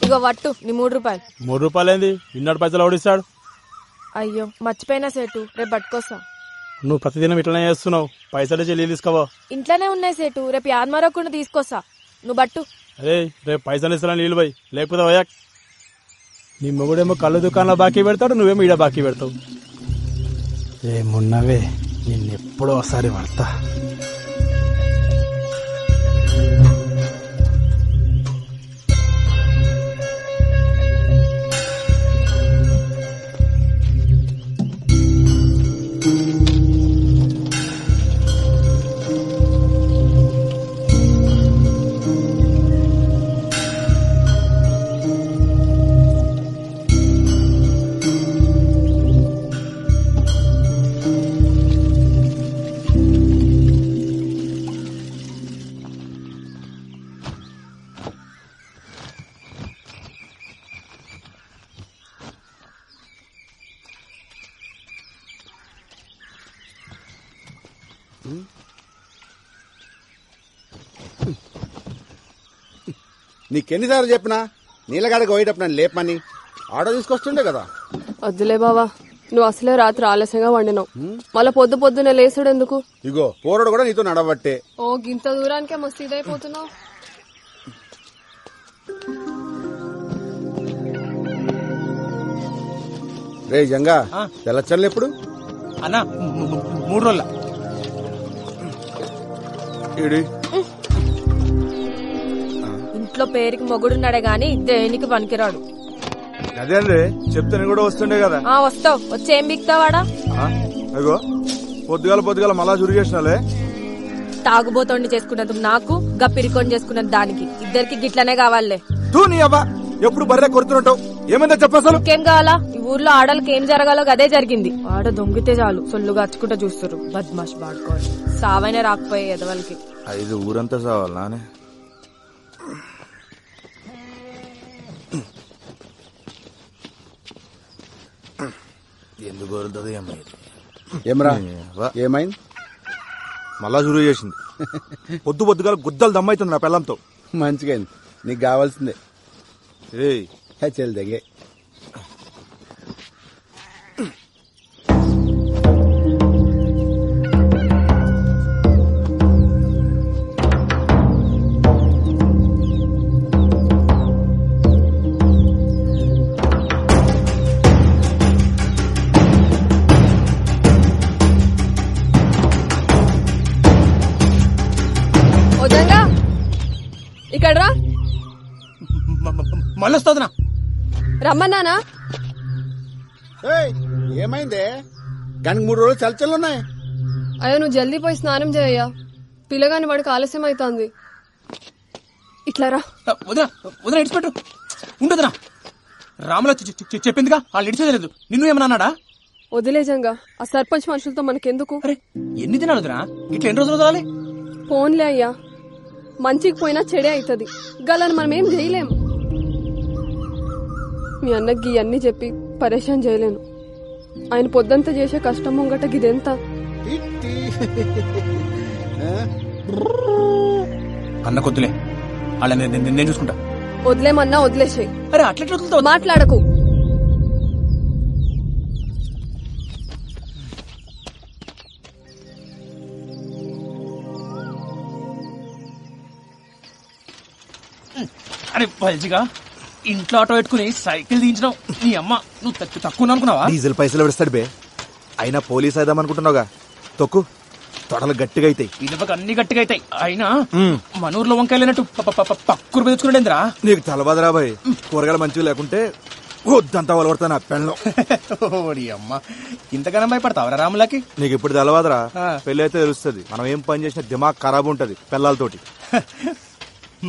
ఇగో వట్టు నీ 3 రూపాయలు. 3 రూపాయలు ఏంది? ఇన్నడు పైసలు ఓడిస్తాడు. అయ్యో మర్చిపోయినా సేటు, రేపు పట్టుకొస్తా. నువ్వు ప్రతిదినం ఇట్లనే చేస్తున్నావు. పైసలు చెల్లి తీసుకోవా? ఇంట్లోనే ఉన్నాయి సేటు, రేపు యాన్మారకుండా తీసుకొస్తా. నువ్వు బట్టు. అరే రేపు పైసలు ఇస్తున్నా నీళ్ళు పోయి, లేకపోతే పోయాక్. నీ మొగుడేమో కళ్ళు దుకాణంలో బాకీ పెడతాడు, నువ్వేమో ఈడ బాకీ పెడతావు. ఏమున్నవే, నిన్నెప్పుడో ఒకసారి పడతా. నీకెన్నిసార్లు చెప్పినా నీళ్ళగాడికి పోయేటప్పుడు నన్ను లేపమని. ఆటో తీసుకొస్తుండే కదా. వద్దులే బావా, నువ్వు అసలే రాత్రి ఆలస్యంగా వండినావు, మళ్ళా పొద్దునే లేసుడు ఎందుకు? ఇగో పోరడు కూడా నీతో నడవట్టే. ఓ గింత దూరానికే మస్తు ఇదైపోతున్నావు. రే జంగా, తెల్లచ్చర్లు ఎప్పుడు అన్నా? 3 రోజుల. ఇంట్లో పేరుకి మొగుడున్నాడే గాని దేనికి పనికిరాడు. అదే అండి చెప్తే కూడా వస్తుండే కదా. వస్తావు, వచ్చి ఏం బిక్తావాడా? అగో పొద్దుగాల మళ్ళా చురు చేసినాలే. తాగుబోతోండి చేసుకున్నందుకు నాకు, గప్పిరికొని చేసుకున్నది దానికి, ఇద్దరికి గిట్లనే కావాలే. తూ నీ అబ్బా, ఎప్పుడు బర్రె కొడుతుంటావు. ఏమైందా చెప్పసలు? ఇంకేం కావాలా? ఈ ఊర్లో ఆడలకి ఏం జరగాలో అదే జరిగింది. ఆడ దొంగితే చాలు సొల్లుగా అచ్చుకుంటా చూస్తారు. బద్మాష్ బాడుకోవాలి. సావైనా రాకపోయే ఎదవలకి. 5 ఊరంతా సావాలనే. ఎందుకు కోరుతుంది ఏమరా? ఏమైంది? మళ్ళా చురు చేసింది. పొద్దుగాల గుద్దలు దమ్మైతుంది నా పిల్లంతో. మంచిగా నీకు కావాల్సిందే. చెల్ దగ్గే రమ్మన్నానా? ఏయ్, ఏమైందే? గనికి 3 రోజులు చల్చలున్నాయి. అయ్యో నువ్వు జల్దీ పోయి స్నానం చేయయ్యా, పిల్లగాని వాడికి ఆలస్యం అవుతుంది. ఇట్లా రా. వదినా వదినా ఇడిచిపెట్టు ఉండదునా. రాముల చెప్పిందిగా వాళ్ళు ఇడిచేయలేదు. నిన్ను ఏమన్నాడా? వదిలేజంగా ఆ సర్పంచ్ మనుషులతో మనకెందుకు? అరే ఎన్ని దినాలు వదినా? ఇట్లా ఎన్ని రోజులు వదలాలి? ఫోన్లే అయ్యా, మంచికి పోయినా చెడే అవుతుంది. గలని మనం ఏం చేయలేం. మీ అన్నకి అన్ని చెప్పి పరేషాన్ చేయలేను. ఆయన పొద్దంతా చేసే కష్టం ముంగట గిదెంత? అన్న కొద్దులే, వాళ్ళ నేను చూసుకుంటా. వదిలేమన్నా వదిలేసాయి. అరే అట్లా మాట్లాడకు. అరే పల్చిగా ఇంట్లో ఆటో పెట్టుకుని సైకిల్ దించడం నీ అమ్మ. నువ్వు తక్కువ అనుకున్నావా? డీజిల్ పైసలు పెడతాడు బే. అయినా పోలీస్ అయిదాం అనుకుంటున్నావుగా, తొక్కు. తొడలు గట్టిగా అవుతాయి. ఇదొక అన్ని గట్టిగా అవుతాయి. అయినా మనూర్లో వంకాయలేనట్టు పక్కురు పెంచుకున్నాడేంద్రా? నీకు తలబాదరా బాయ్. కూరగాయలు మంచిగా లేకుంటే వద్దంతా వలవడతా నా పెళ్ళం. ఓడి అమ్మ, ఇంతగానో భయపడతావరా రాములకి? నీకు ఇప్పుడు తెలవాదరా, పెళ్లి అయితే తెలుస్తుంది. మనం ఏం పని చేసినా దిమాగ్ ఖరాబ్ ఉంటది పెళ్ళాలతోటి.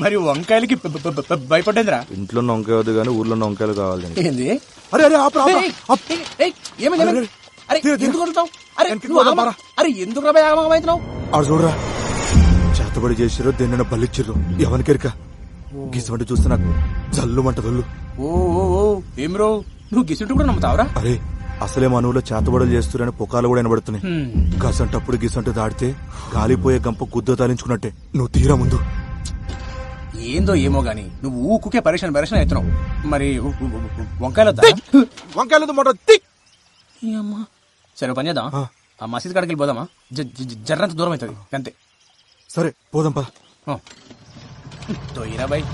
మరి వంకాయలకి భయపడేంద్రా? ఇంట్లో వంకాయ వద్దు కానీ ఊర్లో వంకాయలు కావాలి. ఏంది? అరే అరే ఏమైంది? అరే ఎందుకు వదులుతావు? అరే అరే ఎందుకు రాబోయేతున్నావు? ఆడు చూడరా, చేతబడి చేసిరో దేన్న బలిచ్చిర్రు ఎవరికెరిక. గిసమంటే చూస్తే నాకు జల్లుమంట దొల్లు. ఓ ఏం రో, నువ్వు గిసుంటూ కూడా నమ్ముతావరా? అరే అసలే మన ఊళ్ళో చేతబడులు చేస్తురని పుకాలు కూడా వినబడుతున్నాయి. గసంటప్పుడు గిసంటు దాడితే గాలిపోయే గంప గుద్ద తాలించుకున్నట్టే. నువ్వు తీరా ముందు. ఏందో ఏమో గాని నువ్వు ఊకుకే పరేషాన్ అవుతున్నావు. మరి వంకాయలు వంకాయలు మొట్ట సరే పని చేద్దాం. ఆ మసీద్ కాడికి వెళ్ళిపోదామా? జర్రంత దూరం అవుతుంది అంతే. సరే పోదాం పద. తోయిరా బాయ్.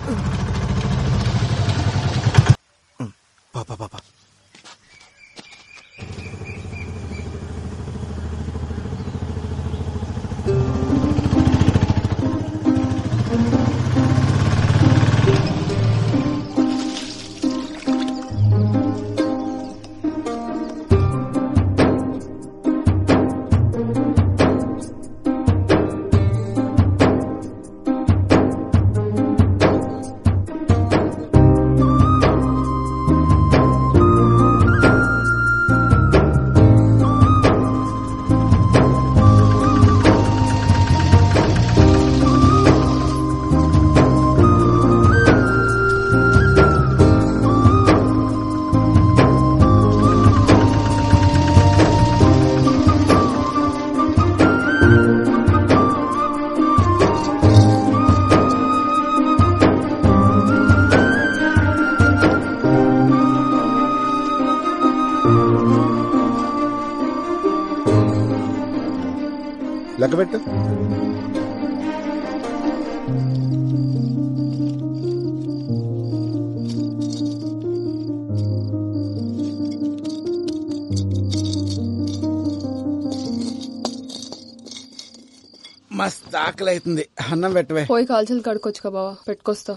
పాపా పాపా లెక్కబెట్టు. మస్తు ఆకలి అవుతుంది, అన్నం పెట్టవే. పోయి కాల్చలు కడుక్కొచ్చుకా బావా, పెట్టుకొస్తా.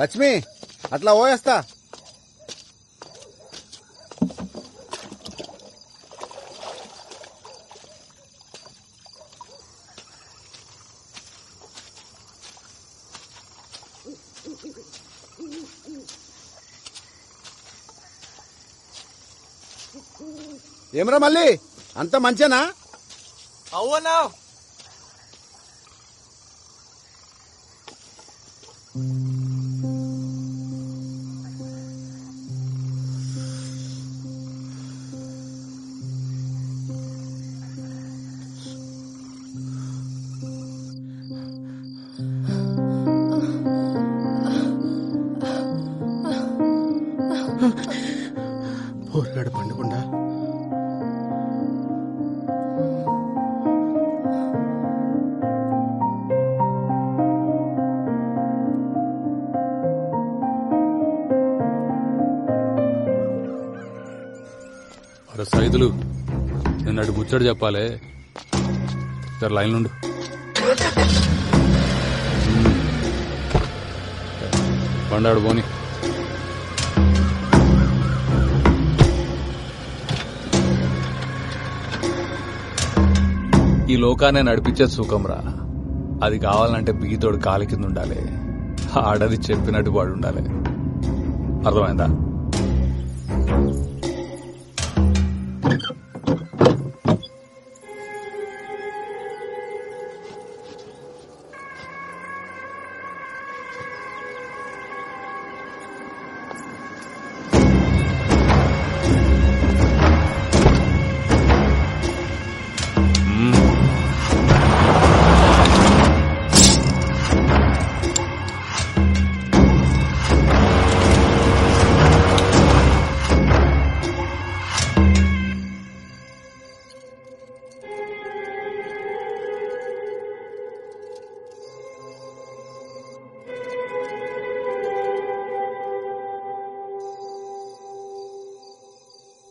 లక్ష్మి అట్లా పోయేస్తా. ఏమరా మళ్ళీ అంత మంచేనా? అవునా పోరగాడు పండుకుండా సైదులు నేను అటు ముచ్చట చెప్పాలి. లైన్ నుండి పండాడు పోని. ఈ లోకాన్ని నడిపించే సుఖంరా. అది కావాలంటే బిగితోడు కాలి కింద ఉండాలి. ఆడది చెప్పినట్టు వాడు ఉండాలి. అర్థమైందా?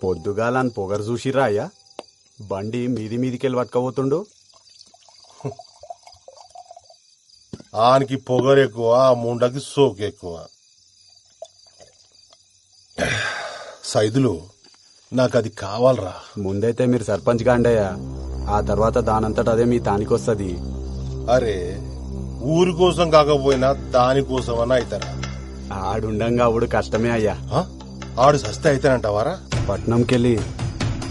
పొద్దుగాలని పొగరు చూసిరా అయ్యా? బండి మీదికెళ్ళి పట్టుకపోతుండు. ఆనికి పొగరు ఎక్కువ, ముండకి సోకు ఎక్కువ. సైదులు నాకు అది కావాలరా. ముందైతే మీరు సర్పంచ్ గాండయ్యా, ఆ తర్వాత దానంతట అదే మీ తానికొస్తది. అరే ఊరి కోసం కాకపోయినా దానికోసం అన్న అవుతారా? ఆడుండంగా ఆవుడు కష్టమే అయ్యా. ఆడు సస్తే అయితేనంటావారా? పట్నంకెళ్ళి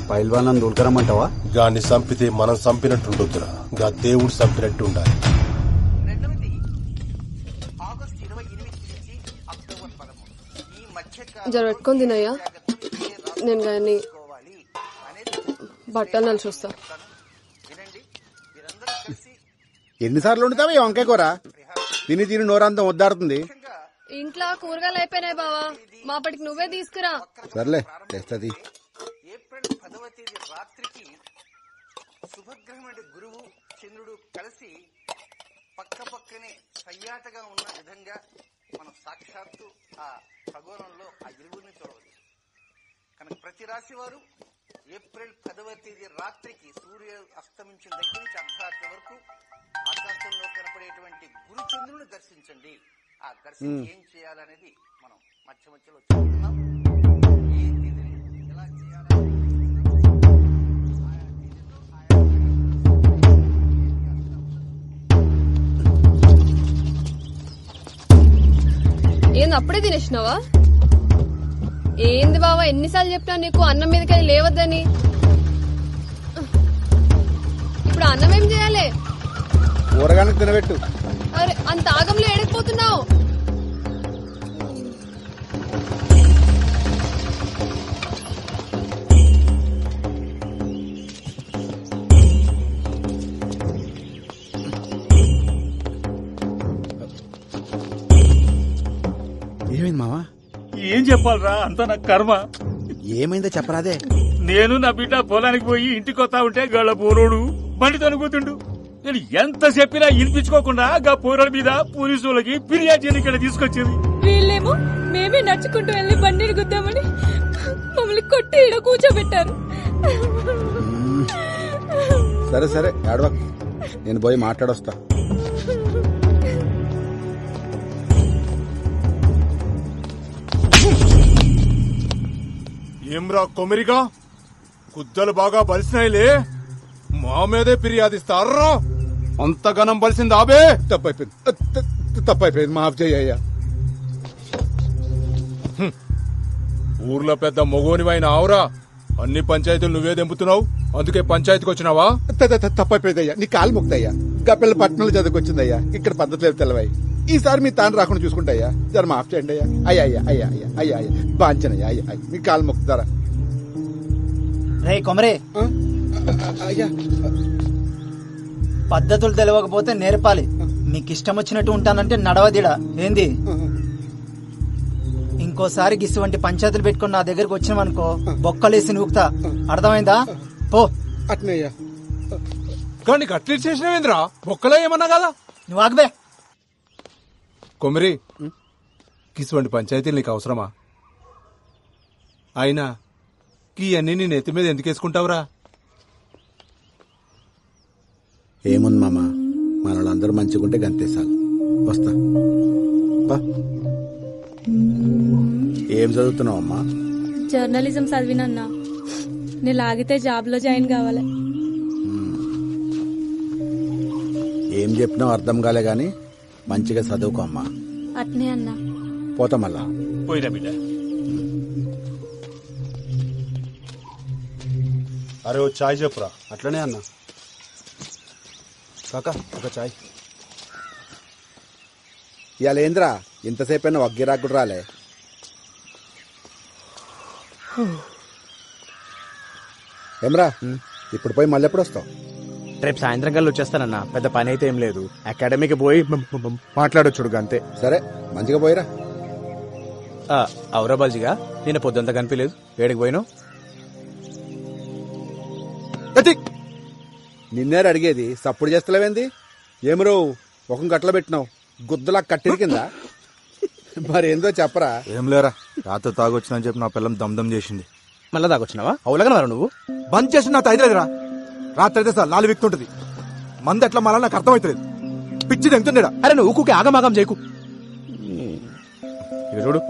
పైల్వాళ్ళని దూల్కరమ్మంటావా? గాన్ని చంపితే మనం చంపినట్టుండొద్దురా, గా దేవుడు చంపినట్టు ఉండాలి. జర పెట్టుకొని తినయ్యా, నేను కానీ బట్టలు నన్ను చూస్తా. ఎన్నిసార్లు వండుతావా ఈ వంకాయ కూర? తిని తిని నోరంతా వద్దాడుతుంది. ఇంట్లో కూరగాయలు అయిపోయినాయి బావా, మాపటికి నువ్వే తీసుకురా. సర్లే చేస్తుంది. ఏప్రిల్ 10వ తేదీ రాత్రికి శుభగ్రహమైన గురువు చంద్రుడు కలిసి పక్క పక్కనే సయ్యాటగా ఉన్న విధంగా మనం సాక్షాత్తు ఆ ఖగోళంలో ఆ ఇరువురిని చూడవచ్చు. కనుక ప్రతి రాశి వారు ఏప్రిల్ 10వ తేదీ రాత్రికి సూర్య అస్తమించిన దగ్గర నుంచి అర్ధరాత్రి వరకు ఆకాశంలో కనపడేటువంటి గురు చంద్రుని దర్శించండి. ఆ దర్శనం ఏం చేయాలనేది మనం మధ్య మధ్యలో చూస్తున్నాం. ఎలా చేయాలి ఏంది అప్పుడే తినేసినావా? ఏంది బావా, ఎన్నిసార్లు చెప్పినా నీకు అన్నం మీదకి లేవద్దని. ఇప్పుడు అన్నం ఏం చేయాలి? కూరగాయలకు తినబెట్టు. అరే అంత ఆగంలో ఏడకపోతున్నావు? ఏమైంది మావా? ఏం చెప్పాలరా, అంతా నా కర్మ. ఏమైందో చెప్పరాదే. నేను నా బిడ్డ పొలానికి పోయి ఇంటికి వస్తా ఉంటే గళ్ళ పోరోడు బండి తనుకుతుండు. నేను ఎంత చెప్పినా వినిపించుకోకుండా గా పోరాడు మీద పోలీసులకి ఫిర్యాదు చేయని ఇక్కడ తీసుకొచ్చేది. వీళ్ళేమో మేమే నడుచుకుంటూ వెళ్లి బండిని గుద్దామని మమ్మల్ని కొట్టి ఈడ కూర్చోబెట్టారు. సరే సరే ఏడవ, నేను పోయి మాట్లాడొస్తా. ఏమ్రా కొమిరిగా, కుద్దలు బాగా బలిసినాయిలే, మా మీదే ఫిర్యాదిస్తారా? అంతగనం బలిసింది ఆబే. తప్పైపోయింది, మాఫ్ చెయ్యయ్యా. ఊర్లో పెద్ద మొగోనివైన ఆవురా, అన్ని పంచాయతీలు నువ్వే దెంపుతున్నావు, అందుకే పంచాయతీకి వచ్చినావా? తప్పైపోయిందయ్యా, నీ కాలు ముక్తయ్యా. గప్పిల్ల పట్టణంలో చదువుకొచ్చిందయ్యా, ఇక్కడ పద్ధతులు తెలవాయి. ఈసారి మీ తాను రాకుండా చూసుకుంటాయ్యా, జర మాఫ్ చేయండి అయ్యా. అయ్యా అయ్యా అయ్యా అయ్యా అయ్యా అయ్యా బాంచనయ్యా, అయ్యా అయ్యా మీ కాలు మొక్కుతారా? రే కొమరే, అయ్యా పద్ధతులు తెలియకపోతే నేర్పాలి. నీకు ఇష్టం వచ్చినట్టు ఉంటానంటే నడవదిడా ఏంది? ఇంకోసారి గిసువంటి పంచాయతీలు పెట్టుకుని నా దగ్గరకు వచ్చినావనుకో బొక్కలేసి నూకుతా, అర్థమైందా? పో. అట్నయ్యా. కానీ అట్లీట్ చేసినవేంద్రా, బొక్కలో ఏమన్నా కదా? నువ్వు ఆగబే. కొమిరి, గిసువంటి పంచాయతీలు నీకు అవసరమా? అయినా ఇవన్నీ నీ నెత్తి మీద ఎందుకు వేసుకుంటావురా? ఏముంది మామ, మనలో అందరూ మంచిగుంటే గంతేసాలు. వస్తా. ఏం చదువుతున్నావు అమ్మా? జర్నలిజం చదివినన్నా. నేను లాగితే జాబ్ లో జాయిన్ కావాలి. ఏం చెప్పినావు అర్థం కాలే గాని మంచిగా చదువుకో అమ్మా. అట్నే అన్నా. పోతా మళ్ళా. పోయినా బిడ్డ. అరే ఓ చాయ్ చెప్పురా. అట్లనే అన్నా. కాకా ఒక చాయ్. ఇవాళ ఏంద్రా ఇంతసేపు అయినా వగ్గిరాకు కూడా రాలే? ఏమ్రా ఇప్పుడు పోయి మళ్ళీ ఎప్పుడు వస్తావు? రేపు సాయంత్రం కల్లా వచ్చేస్తానన్నా. పెద్ద పని అయితే ఏం లేదు. అకాడమీకి పోయి మాట్లాడొచ్చుడు అంతే. సరే మంచిగా పోయిరా. అవురా బాల్జిగా, నేను పొద్దుంతా కనిపించలేదు. ఏడికి పోయినావు? నిన్నేరు అడిగేది, సప్పుడు చేస్తలేవేంది? ఏమరో ముఖం కట్టలో పెట్టినావు, గుద్దలా కట్టిరి కింద. మరేందో చెప్పరా. ఏం లేరా, రాత్రి తాగొచ్చినా చెప్పి నా పిల్లం దమ్దం చేసింది. మళ్ళా తాగొచ్చినావా? అవులగా నువ్వు బంద్ చేసి నా తైదలేదురా. రాత్రి అయితే సార్ 4 విక్తుంటది. మంది ఎట్లా మళ్ళా నాకు అర్థమవుతలేదు. పిచ్చి తెంగుతుండేడా. అరే నువ్వు ఊకుకే ఆగమాగం చేయకు. ఇక చూడు,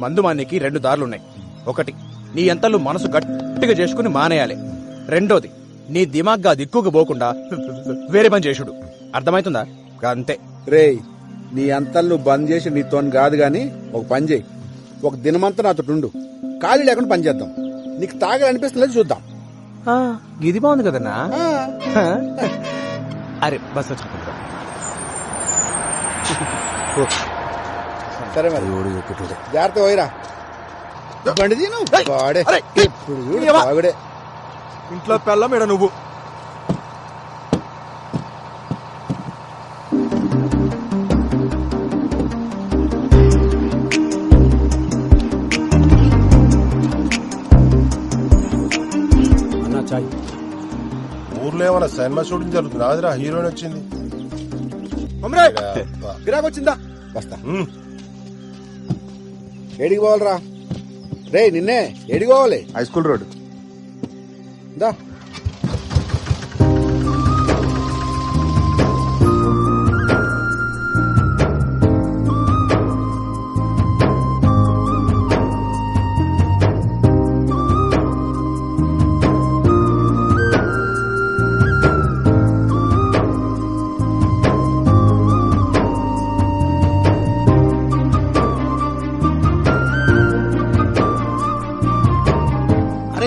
మందు మానేకి 2 దారులున్నాయి. ఒకటి, నీ ఎంతలు మనసు గట్టిగా చేసుకుని మానేయాలి. రెండోది, నీ దిమాగ్గా దిక్కుకు పోకుండా వేరే పని చేసుడు. అర్థమవుతుందా? అంతే. రేయ్, నీ అంతలు నువ్వు బంద్ చేసి నీతోని కాదు గాని ఒక పని చేయి. ఒక దినమంతా నాతో ఉండు, ఖాళీ లేకుండా పని చేద్దాం. నీకు తాగాలనిపిస్తుంది చూద్దాం. ఇది బాగుంది కదన్నా. అరే బస్ వచ్చి సరే మరి జాగ్రత్త పోయిరా. బండి తీను వాడే ఇప్పుడు బాగుడే. ఇంట్లో పెళ్ళం ఏడా నువ్వు. ఊర్లో ఏమైనా సినిమా షూటింగ్ జరుగుతుంది. రాదురా, హీరోయిన్ వచ్చింది. గిరాకు వచ్చిందా? వస్తా. ఏడికి పోవాలరా? రే నిన్నే ఏడికి పోవాలి? హై స్కూల్ రోడ్ దా.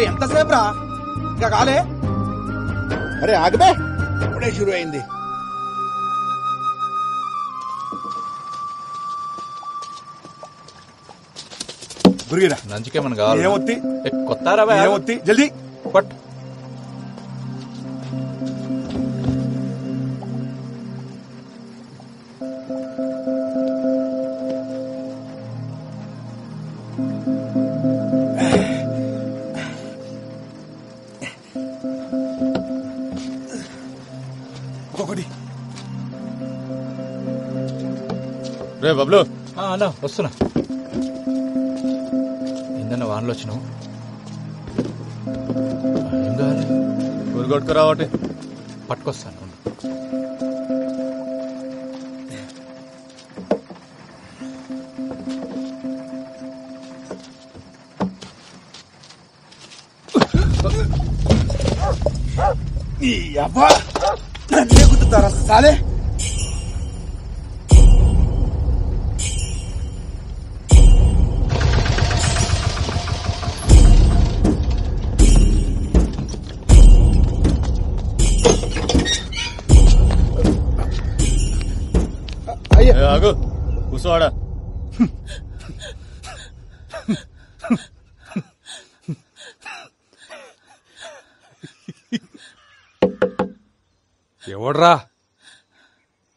ఎంతసేపు రా, ఇంకా కాలే? అరే ఆగబే, ఇప్పుడే షురు అయింది. నంచుకేమన్నా కావాలి? ఏమొత్తి కొత్తారా ఏమొత్తి జల్దీ పట్. రే బబ్లు, అన్నా వస్తున్నా. ఏందన్నా వానలో వచ్చినావు? ఏం కావాలి? ఊరుగొట్టుకు రావటి. పట్టుకొస్తాను. గుర్తుతారా సాలే? ఆగు, కూర్చోవాడా. ఎవడ్రా?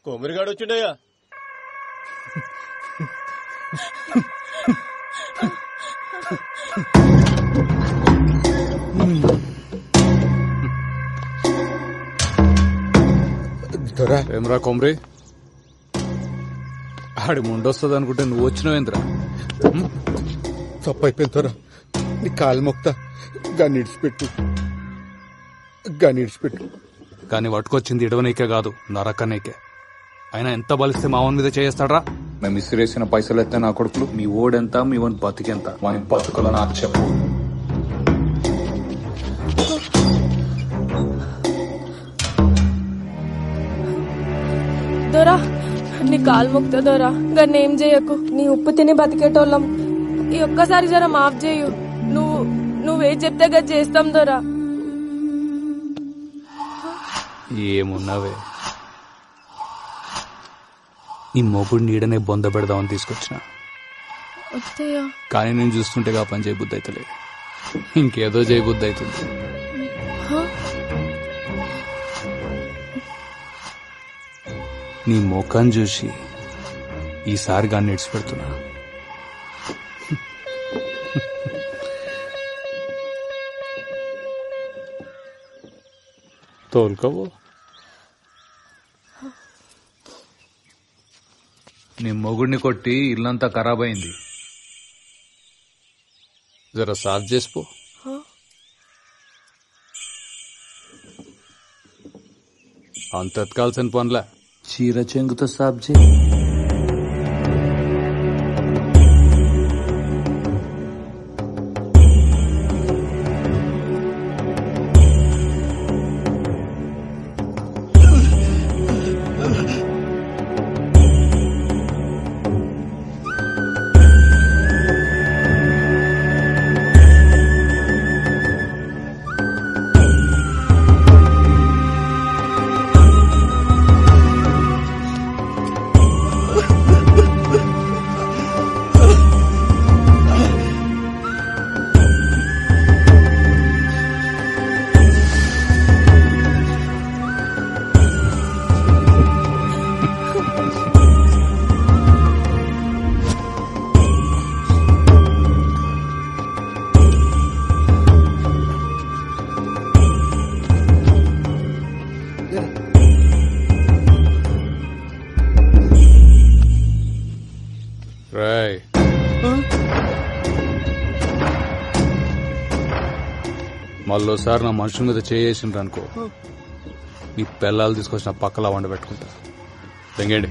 కొమ్మరిగాడు వచ్చిండయ్యా. ఏమరా కొమ్రి, ఆడి ముండొస్తుంది అనుకుంటే నువ్వు వచ్చినావేంద్రా? తప్పైపోయిందరా, నీ కాలు మొక్తా. గన్నిడిచిపెట్టు, గన్నిడిచిపెట్టు. కానీ పట్టుకొచ్చింది ఇడవనీకే కాదు నరకనీకే. అయినా ఎంత బలిస్తే మావన్ మీద చేస్తాడ్రా? మేము ఇసిరేసిన పైసలు ఎత్తే నా కొడుకులు, మీ ఓడెంత, మీ వన్ బతికెంత, వాని బతుకులో నాకు చెప్పు. దొరా నీ కాలు మొక్తా దొరా, గన్నేం చేయకు. నీ ఉప్పు తిని బతికేటోళ్ళం. ఈ ఒక్కసారి జర మాఫ్ చేయు. నువ్వేం చెప్తే గది చేస్తాం దొరా. ఏమున్నావే, నీ మొగుడు నీడనే బొంద పెడదామని తీసుకొచ్చిన. కానీ నేను చూస్తుంటే ఆ పని చేయబుద్ధి అవుతలేదు, ఇంకేదో చేయబుద్ధి అవుతుంది. నీ ముఖం చూసి ఈసారి గాన్ని ఇడిచిపెడుతున్నా. తోలుకోవు. నీ మొగుడిని కొట్టి ఇల్లంతా ఖరాబ్ అయింది, జర సాఫ్ చేసిపో. అంత ఎత్కాల్సిన పనులా, చీర చెంగుతో సాఫ్ చేయి. మళ్ళోసారి నా మనుషుల మీద చేసిండ్రు అనుకో, నీ పిల్లలు తీసుకొచ్చిన పక్కలా వండ పెట్టుకుంటా. తెంగండి.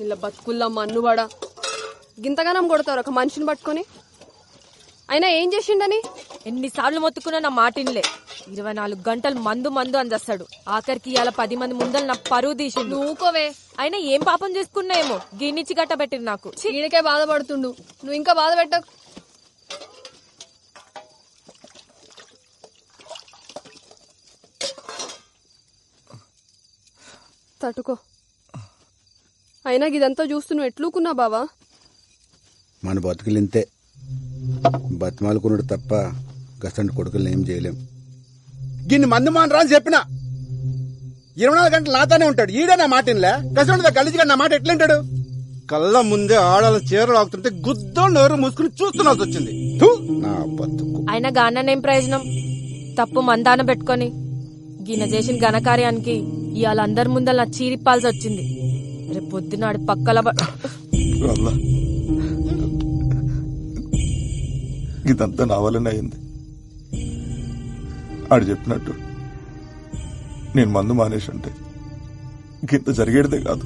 ఇలా బతుకుల్లా మన్నువాడా గింతగానం కొడతారు ఒక మనిషిని పట్టుకొని. అయినా ఏం చేసిండని ఎన్నిసార్లు మొత్తుకున్నా నా మాటిన్లే. 24 గంటలు మందు అని చేస్తాడు. ఆఖరికి ఇవాళ 10 మంది ముందలు నా పరువు తీసిండు. నువ్వుకోవే. అయినా ఏం పాపం చేసుకున్నాయేమో గిన్నిచ్చి గట్ట పెట్టిరు నాకు. ఈడకే బాధపడుతుండు, నువ్వు ఇంకా బాధ పెట్టకు. తట్టుకో. అయినా ఇదంతా చూస్తూ నువ్వు ఎట్లుకున్నా బావా? మన బతుకులింతే, బతిమాలుకున్నాడు తప్ప గసంటి కొడుకులను ఏం చేయలేం. గిన్ని మంది మానరా అని చెప్పిన 24 గంటలు నాతోనే ఉంటాడు. ఈడే నా మాట ఇన్లే. గసంటితో కలిసిగా నా మాట ఎట్లుంటాడు? కళ్ళ ముందే ఆడాలని చీరలు ఆగుతుంటే గుద్దో నోరు మూసుకుని చూస్తున్నాల్సి వచ్చింది. నా బతుకు. అయినా గానేం ప్రయోజనం? తప్పు మందాన పెట్టుకొని గిన చేసిన ఘనకార్యానికి ఇవాళ అందరి ముందర నా చీరిప్పాల్సి వచ్చింది. రేపు పొద్దునాడు పక్కల ఇదంతా నా వల్లనే అయింది. ఆడు చెప్పినట్టు నేను మందు మానేసి ఉంటే ఇంత జరిగేదే కాదు.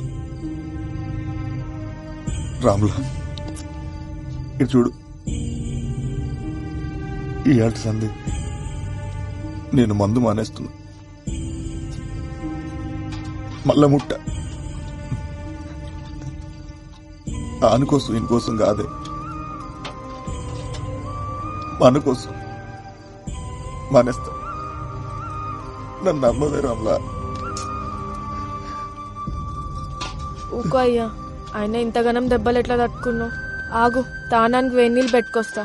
రాములా, ఇటు చూడు, ఈ ఏట సంది నేను మందు మానేస్తున్నా. మళ్ళా ముట్ట ఆనుకోసం ఇంకోసం కాదే, మన కోసం మానేస్తా. నన్ను నమ్మదే రామ్లా. ఊకో అయ్యా, ఆయన ఇంతగానం దెబ్బలు ఎట్లా తట్టుకున్నావు? ఆగు, తానానికి వేణీళ్ళు పెట్టుకొస్తా.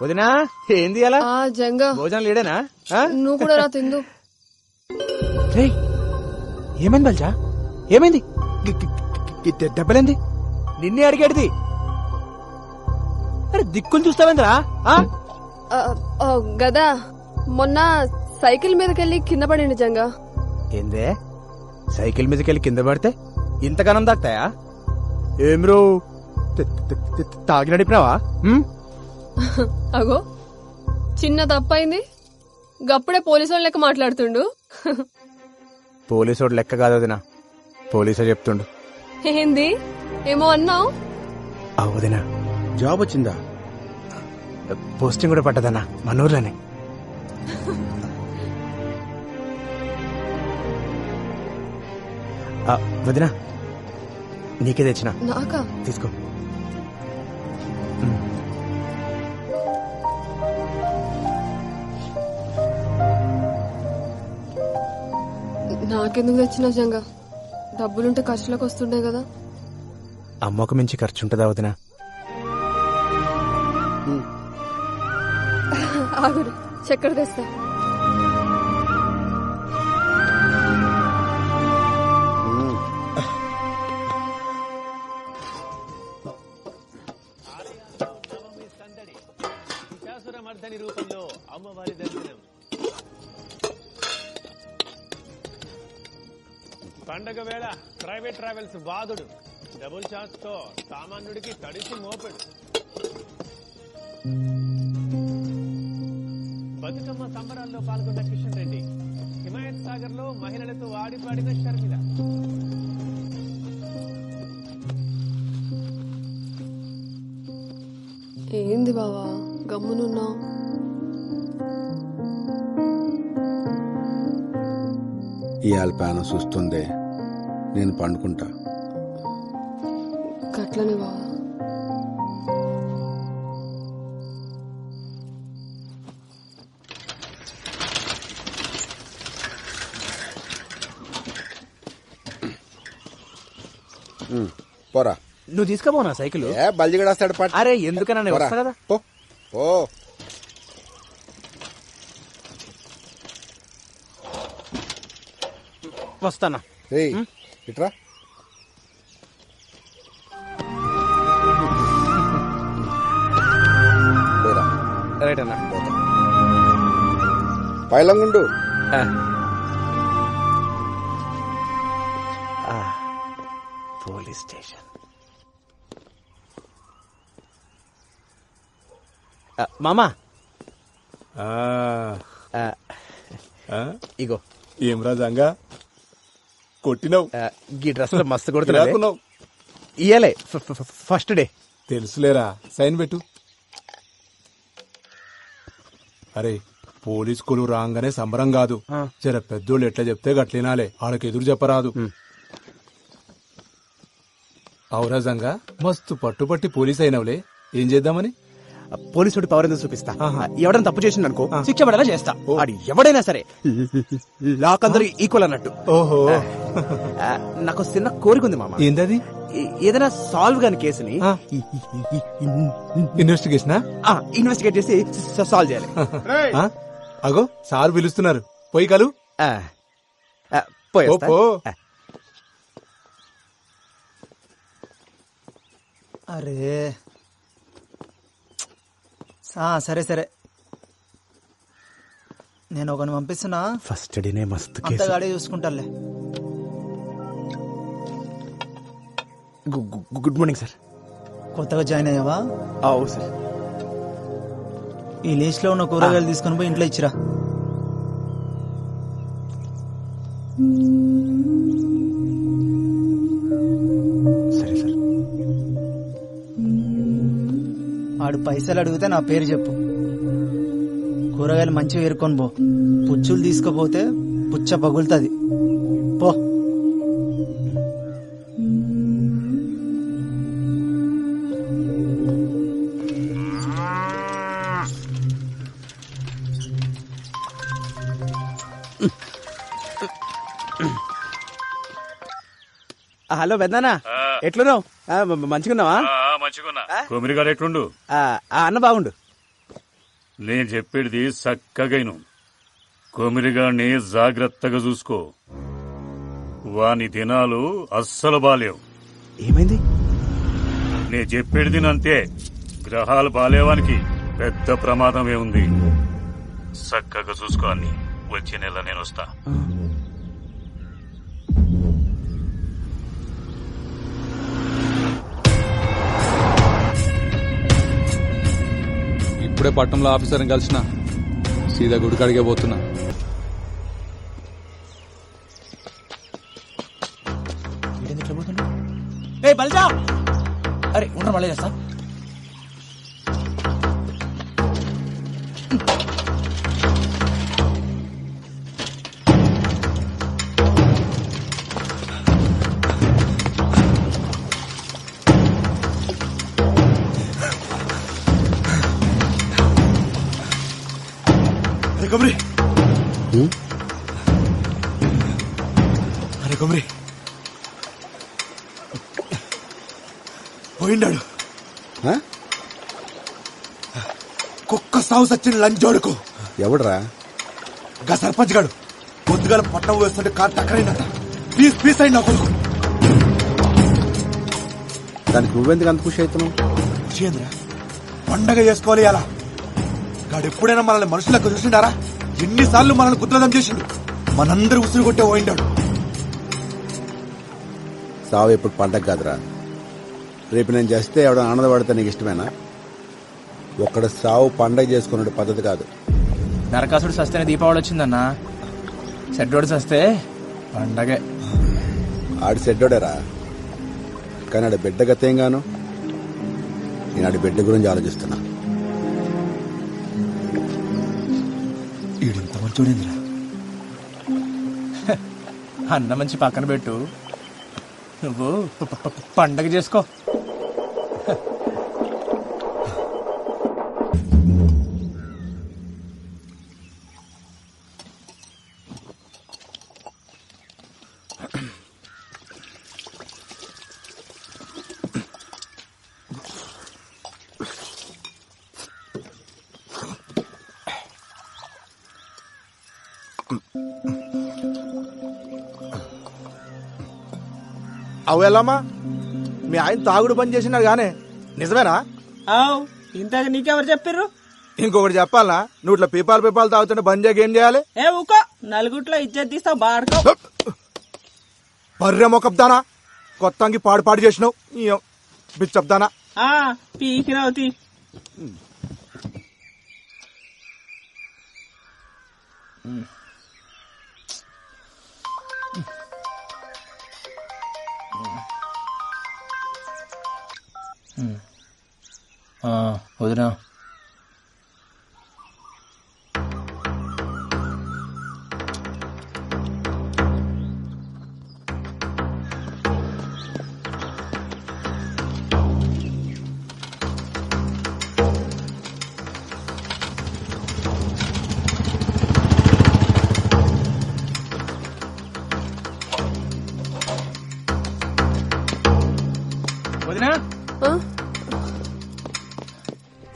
వదినా ఏంది అలా జంగా భోజనం లేడేనా? నువ్వు కూడా రా తిందు. ఏమైంది బల్చా? ఏమైంది? దెబ్బలేంది? నిన్నే అడిగేది. అరే దిక్కులు చూస్తావేంద్రా? గదా మొన్న సైకిల్ మీదకెళ్ళి కింద పడి నిజంగా. ఏందే సైకిల్ మీదకెళ్ళి కింద పడితే ఇంతగానం దాక్తాయా? ఏమ్రో తాగి నడిపినావా? అగో చిన్న తప్పైంది, గప్పుడే పోలీసు లెక్క మాట్లాడుతుండు. పోలీసోడు లెక్క కాదు వదినా, పోలీసే చెప్తుండు. ఏంది ఏమో అన్నావు? వదినా జాబ్ వచ్చిందా? పోస్టింగ్ కూడా పట్టదన్నా మన ఊర్లోనే. వదినా నీకే తెచ్చిన, నాకా? తీసుకో. నాకెందుకు తెచ్చిన జంగా? డబ్బులుంటే ఖర్చులకు వస్తుండే కదా. అమ్మకు మించి ఖర్చు ఉంటుందా వదినా? ఆగురు చక్కెర తెస్తా. రూపంలో అమ్మవారి దర్శనం. పండగ వేళ ప్రైవేట్ ట్రావెల్స్ బాధుడు డబుల్ ఛార్జ్ తో సామాన్యుడికి తడిసి మోపెడు. బతుకమ్మ సంబరాల్లో పాల్గొన్న కిషన్ రెడ్డి, హిమాయత్ సాగర్ లో మహిళలతో ఆడిపాడిన షర్మిల. ఏంది బావా గమ్మునున్నావు? ఇవాళ పానం చూస్తుంది, నేను పండుకుంటా. గట్లనే బావా. పోరా. నువ్వు తీసుకుపోనా సైకిల్? బల్జిగడేస్తాడు పాట. అరే ఎందుకన్నా వస్తా కదా. ఓ వస్తానా. ఇట్రా. రైట్ అన్నా. పైలంగుండు. Police station. మామా ఇగో. ఏం రాజంగా కొట్టినావు? ఈ డ్రెస్ లో మస్తు కొడుతున్నావు. ఇయ్యాలే ఫస్ట్ డే. తెలుసులేరా, సైన్ పెట్టు. అరే పోలీస్ కొలు రాగానే సంబరం కాదు, జర పెద్దోళ్ళు ఎట్లా చెప్తే గట్లినాలే, వాళ్ళకి ఎదురు చెప్పరాదు. ఔరాజంగా మస్తు పట్టుపట్టి పోలీస్ అయినవులే, ఏం చేద్దామని? పోలీసుడి పవర్ ఎందుకు చూపిస్తా. ఎవడైనా తప్పు చేసిండు అనుకో శిక్ష పడేలా చేస్తా. అది ఎవడైనా సరే లాక్ అందరూ ఈక్వల్ అన్నట్టు. ఓహో, నాకు చిన్న కోరిక ఉంది మామ. ఏంటది? ఏదైనా సాల్వ్ కాని కేసుని ఇన్వెస్టిగేట్ చేసి సాల్వ్ చేయాలి. అగో సార్ పిలుస్తున్నారు, పోయి కలు. అరే సరే సరే, నేను ఒకని పంపిస్తున్నా. ఫస్ట్ డేనే మస్తు అంతగాడే చూసుకుంటాలే. Good morning sir. కొత్తగా జాయిన్ అయ్యావా? అవు సార్. ఈ లిస్ట్ లో ఉన్న కూరగాయలు తీసుకుని పోయి ఇంట్లో ఇచ్చిరా. సరే సార్. ఆడు పైసలు అడిగితే నా పేరు చెప్పు. కూరగాయలు మంచిగా ఏరుకొని పో. పుచ్చులు తీసుకుపోతే పుచ్చ పగులుతుంది. పో. హలో పెద్దనా, ఎట్లున్నావు? మంచిగున్నావా? మంచిగున్నా. కొమిరిగాడు ఎట్లుండు? అన్న బాగుండు. నేను చెప్పేది చక్కగైను. కొమిరిగాడిని జాగ్రత్తగా చూసుకో. వాని దినాలు అస్సలు బాలేవు. ఏమైంది? నేను చెప్పేది అంతే. గ్రహాలు బాలేవానికి పెద్ద ప్రమాదమే ఉంది. చక్కగా చూసుకో అన్ని. వచ్చే నెల నేను వస్తా. ఇప్పుడే పట్టణంలో ఆఫీసర్ని కలిసిన సీదా గుడికి అడిగే పోతున్నా. బల్జా అరే ఉండరు మళ్ళీ చేస్తా. కొమరి అరే కొమరి పోయిండాడు. కుక్క సాగు సచ్చిన లంచోడుకు. ఎవడరా? గా సర్పంచ్ గాడు పొద్దుగాల పట్టణం వేస్తుంటే కారు టక్కరైందట. పీస్ పీస్ అయింది నా కొడుకు. దానికి నువ్వెందుకు అంత ఖుషి అవుతున్నావు? ఖుషి ఏంద్రా? పండగ చేసుకోవాలి అలా. గాడు ఎప్పుడైనా మనల్ని మనుషులకు చూసిండారా? ఎన్నిసార్లు మనల్ని కుద్రదం చేసిండు. మనందరూ ఉసురు కొట్టే పోయిండాడు. సావు ఎప్పుడు పండగ కాదురా. రేపు నేను చేస్తే ఎవడ ఆనందపడితే నీకు ఇష్టమేనా? ఒక్కడ సావు పండగ చేసుకునే పద్ధతి కాదు. నరకాసుడు సస్తేనే దీపావళి వచ్చిందన్నా. సెడ్డోడు సస్తే పండగే. ఆడి సెడ్డోడేరా, కానీ ఆడి బిడ్డ గతేం గాను. నేను ఆడి బిడ్డ గురించి ఆలోచిస్తున్నా. ఈడింత మంచోడేంద్రా. అన్న మంచి పక్కన పెట్టు, నువ్వు పండగ చేసుకో. అవెల్లమ్మా, మీ ఆయన తాగుడు బంద్ చేసినాడు గానే నిజమేనా? ఇంతకు నీకెవరు చెప్పారు? ఇంకొకటి చెప్పాలా, నువ్వు ఇట్లా పీపాలు తాగుతుంటే బంద్ చేయక ఏం చేయాలి? ఏ ఊకో, నలుగుట్లో ఇజ్జత్ తీస్తావు బాడుకో. బర్రె మొకబ్దానా, కొత్తంగి పాడు చేసినావు బిచ్చబ్దానా. పీకినవుతి. వదినా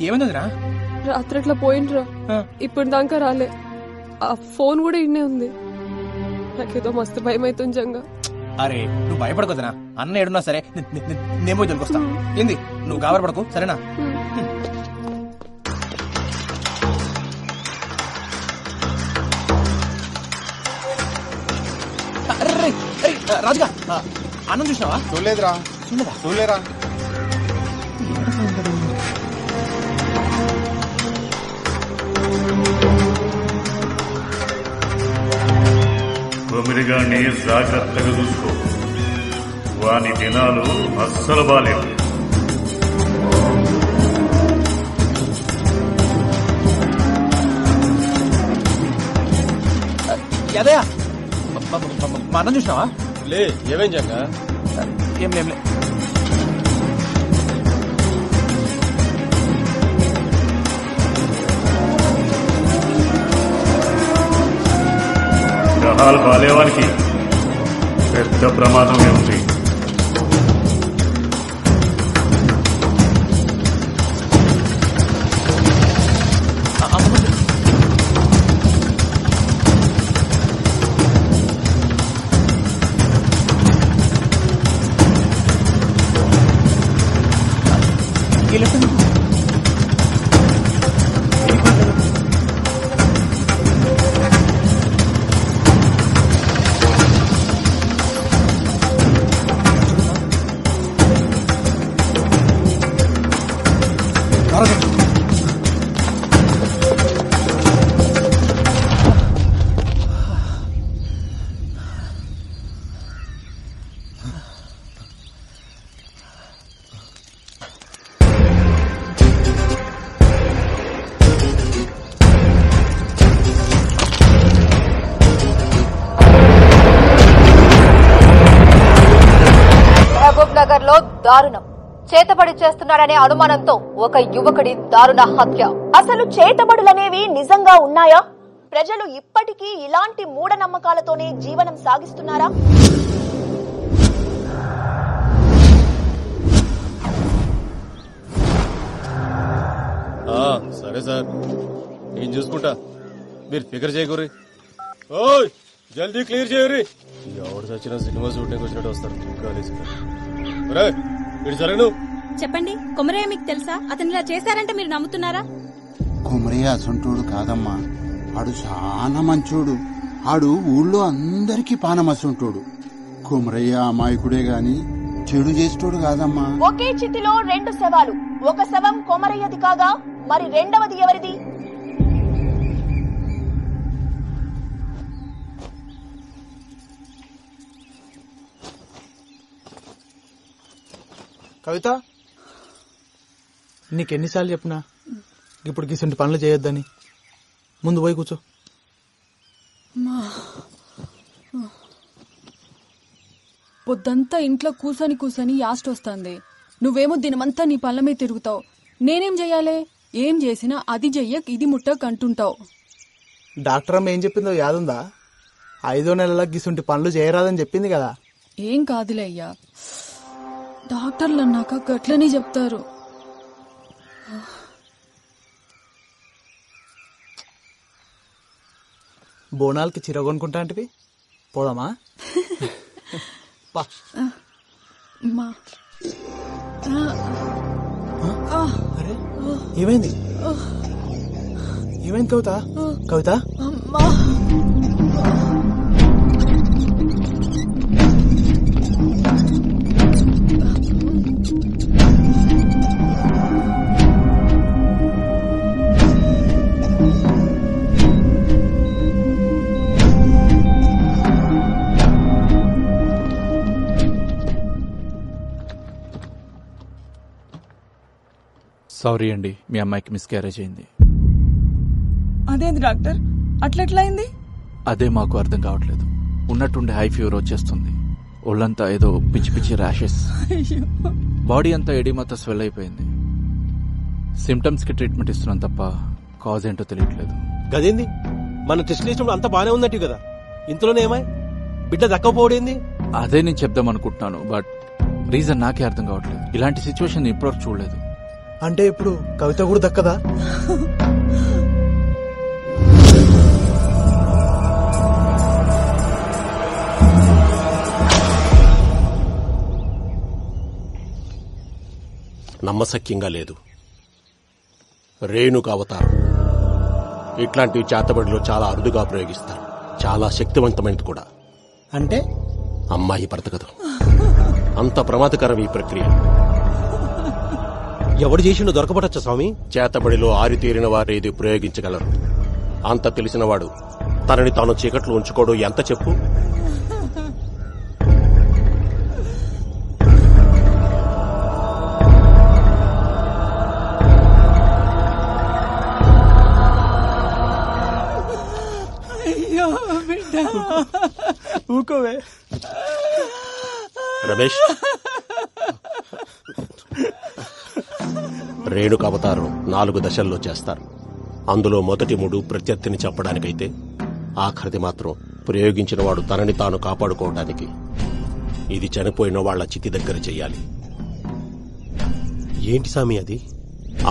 ఏమైందిరా? రాత్రి అట్లా పోయిండ్రా, ఇప్పుడు దాకా రాలే. ఆ ఫోన్ కూడా ఇన్నే ఉంది. నాకేదో మస్తు భయం అవుతుంది జంగా. అరే నువ్వు భయపడకొద్దునా, అన్న ఏడున్నా సరే నేను పోయి దొరికొస్తా. ఏంది నువ్వు గాబర పడకు సరేనా? రాజుగా అన్నం చూసినావా? చూడలేదురా. చూడలేరా? కొమిరిగాన్ని జాగ్రత్తగా చూసుకో. వాని దినాలు అస్సలు బాలేవు. అదయా మా అన్నం చూసినావా? లే ఏమేం జంగా? ఏం లేం లే. గ్రహాలు బాలేవానికి పెద్ద ప్రమాదమే ఉంది. నగర్ లో దారుణం. చేతబడి చేస్తున్నాడనే అనుమానంతో ఒక యువకుడి దారుణ హత్య. అసలు చేతబడులనేవి నిజంగా ఉన్నాయా? ప్రజలు ఇప్పటికీ ఇలాంటి మూఢనమ్మకాలతోనే జీవనం సాగిస్తున్నారా? సరే సార్, నేను చూసుకుంటా, మీరు ఫికర్ చేయకూరి. ఓయ్ జల్దీ క్లియర్ చేయరి. ఎవరు చచ్చిన సినిమా షూటింగ్ వచ్చినట్టు వస్తారు. ఇటు జరగను. చెప్పండి, కొమరయ్య మీకు తెలుసా? అతను ఇలా చేశారంటే మీరు నమ్ముతున్నారా? కొమరయ్య అసంటోడు కాదమ్మా, ఆడు చాలా మంచోడు. ఆడు ఊళ్ళో అందరికీ పానమసంటోడు. కొమరయ్య అమాయకుడే గాని చెడు చేసేటోడు కాదమ్మా. ఒకే చితిలో 2 శవాలు. ఒక శవం కొమరయ్యది కాగా మరి రెండవది ఎవరిది? కవిత, నీకెన్నిసార్లు చెప్పినా ఇప్పుడు గిసంటి పనులు చేయొద్దని. ముందు పోయి కూర్చో. పొద్దంతా ఇంట్లో కూసని యాస్ట్ వస్తుంది. నువ్వేమో దినమంతా నీ పళ్ళ మీద తిరుగుతావు. నేనేం చెయ్యాలి? ఏం చేసినా అది చెయ్యక్ ఇది ముట్టక్ అంటుంటావు. డాక్టర్ అమ్మ ఏం చెప్పిందో యాదుందా? 5వ నెలల గిసుంటి పనులు చేయరాదని చెప్పింది కదా. ఏం కాదులే అయ్యా, డాక్టర్లు అన్నాక గట్లనే చెప్తారు. బోనాలకి చీర కొనుక్కుంటా అంటివి, పోదామా? అరే ఏమైంది? ఏమైంది కవిత? కవిత సారీ అండి, మీ అమ్మాయికి మిస్క్యారేజ్ అయింది. అదేంది డాక్టర్, అట్లెట్లా అయింది? అదే మాకు అర్థం కావట్లేదు. ఉన్నట్టుండి హై ఫీవర్ వచ్చేస్తుంది. ఒళ్ళంతా ఏదో పిచ్చి పిచ్చి ర్యాషెస్, బాడీ అంతా ఎడిమాతో స్వెల్ అయిపోయింది. సిమ్టమ్స్ కి ట్రీట్మెంట్ ఇస్తున్నాం తప్ప కాజ్ ఏంటో తెలియట్లేదు. గదేంది, మన టెస్ట్ చేసినప్పుడు అంతా బానే ఉన్నట్టు కదా, ఇంతలోనే ఏమై బిడ్డ దక్కపోవడేంది? అదే నేను చెప్దాం అనుకుంటున్నాను, బట్ రీజన్ నాకే అర్థం కావట్లేదు. ఇలాంటి సిచ్యువేషన్ ఇప్పటివరకు చూడలేదు. అంటే ఇప్పుడు కవిత కూడా దక్కదా? నమ్మశక్యంగా లేదు. రేణుక అవతారం ఇట్లాంటివి చేతబడిలో చాలా అరుదుగా ప్రయోగిస్తారు. చాలా శక్తివంతమైనది కూడా. అంటే అమ్మాయి బ్రతకదు. అంత ప్రమాదకరం ఈ ప్రక్రియ. ఎవడు చేసిండో దొరకబడచ్చా స్వామి? చేతబడిలో ఆరితేరిన వారు ఇది ప్రయోగించగలరు. అంత తెలిసినవాడు తనని తాను చీకట్లో ఉంచుకోడు. ఎంత చెప్పు? అయ్యో బిడ్డ, ఊకోవే రమేష్. రేణుక అవతారం 4 దశల్లో చేస్తారు. అందులో మొదటి 3 ప్రత్యర్థిని చెప్పడానికైతే, ఆఖరిది మాత్రం ప్రయోగించిన వాడు తనని తాను కాపాడుకోవడానికి. ఇది చనిపోయిన వాళ్ల చితి దగ్గర చెయ్యాలి. ఏంటి సామి అది?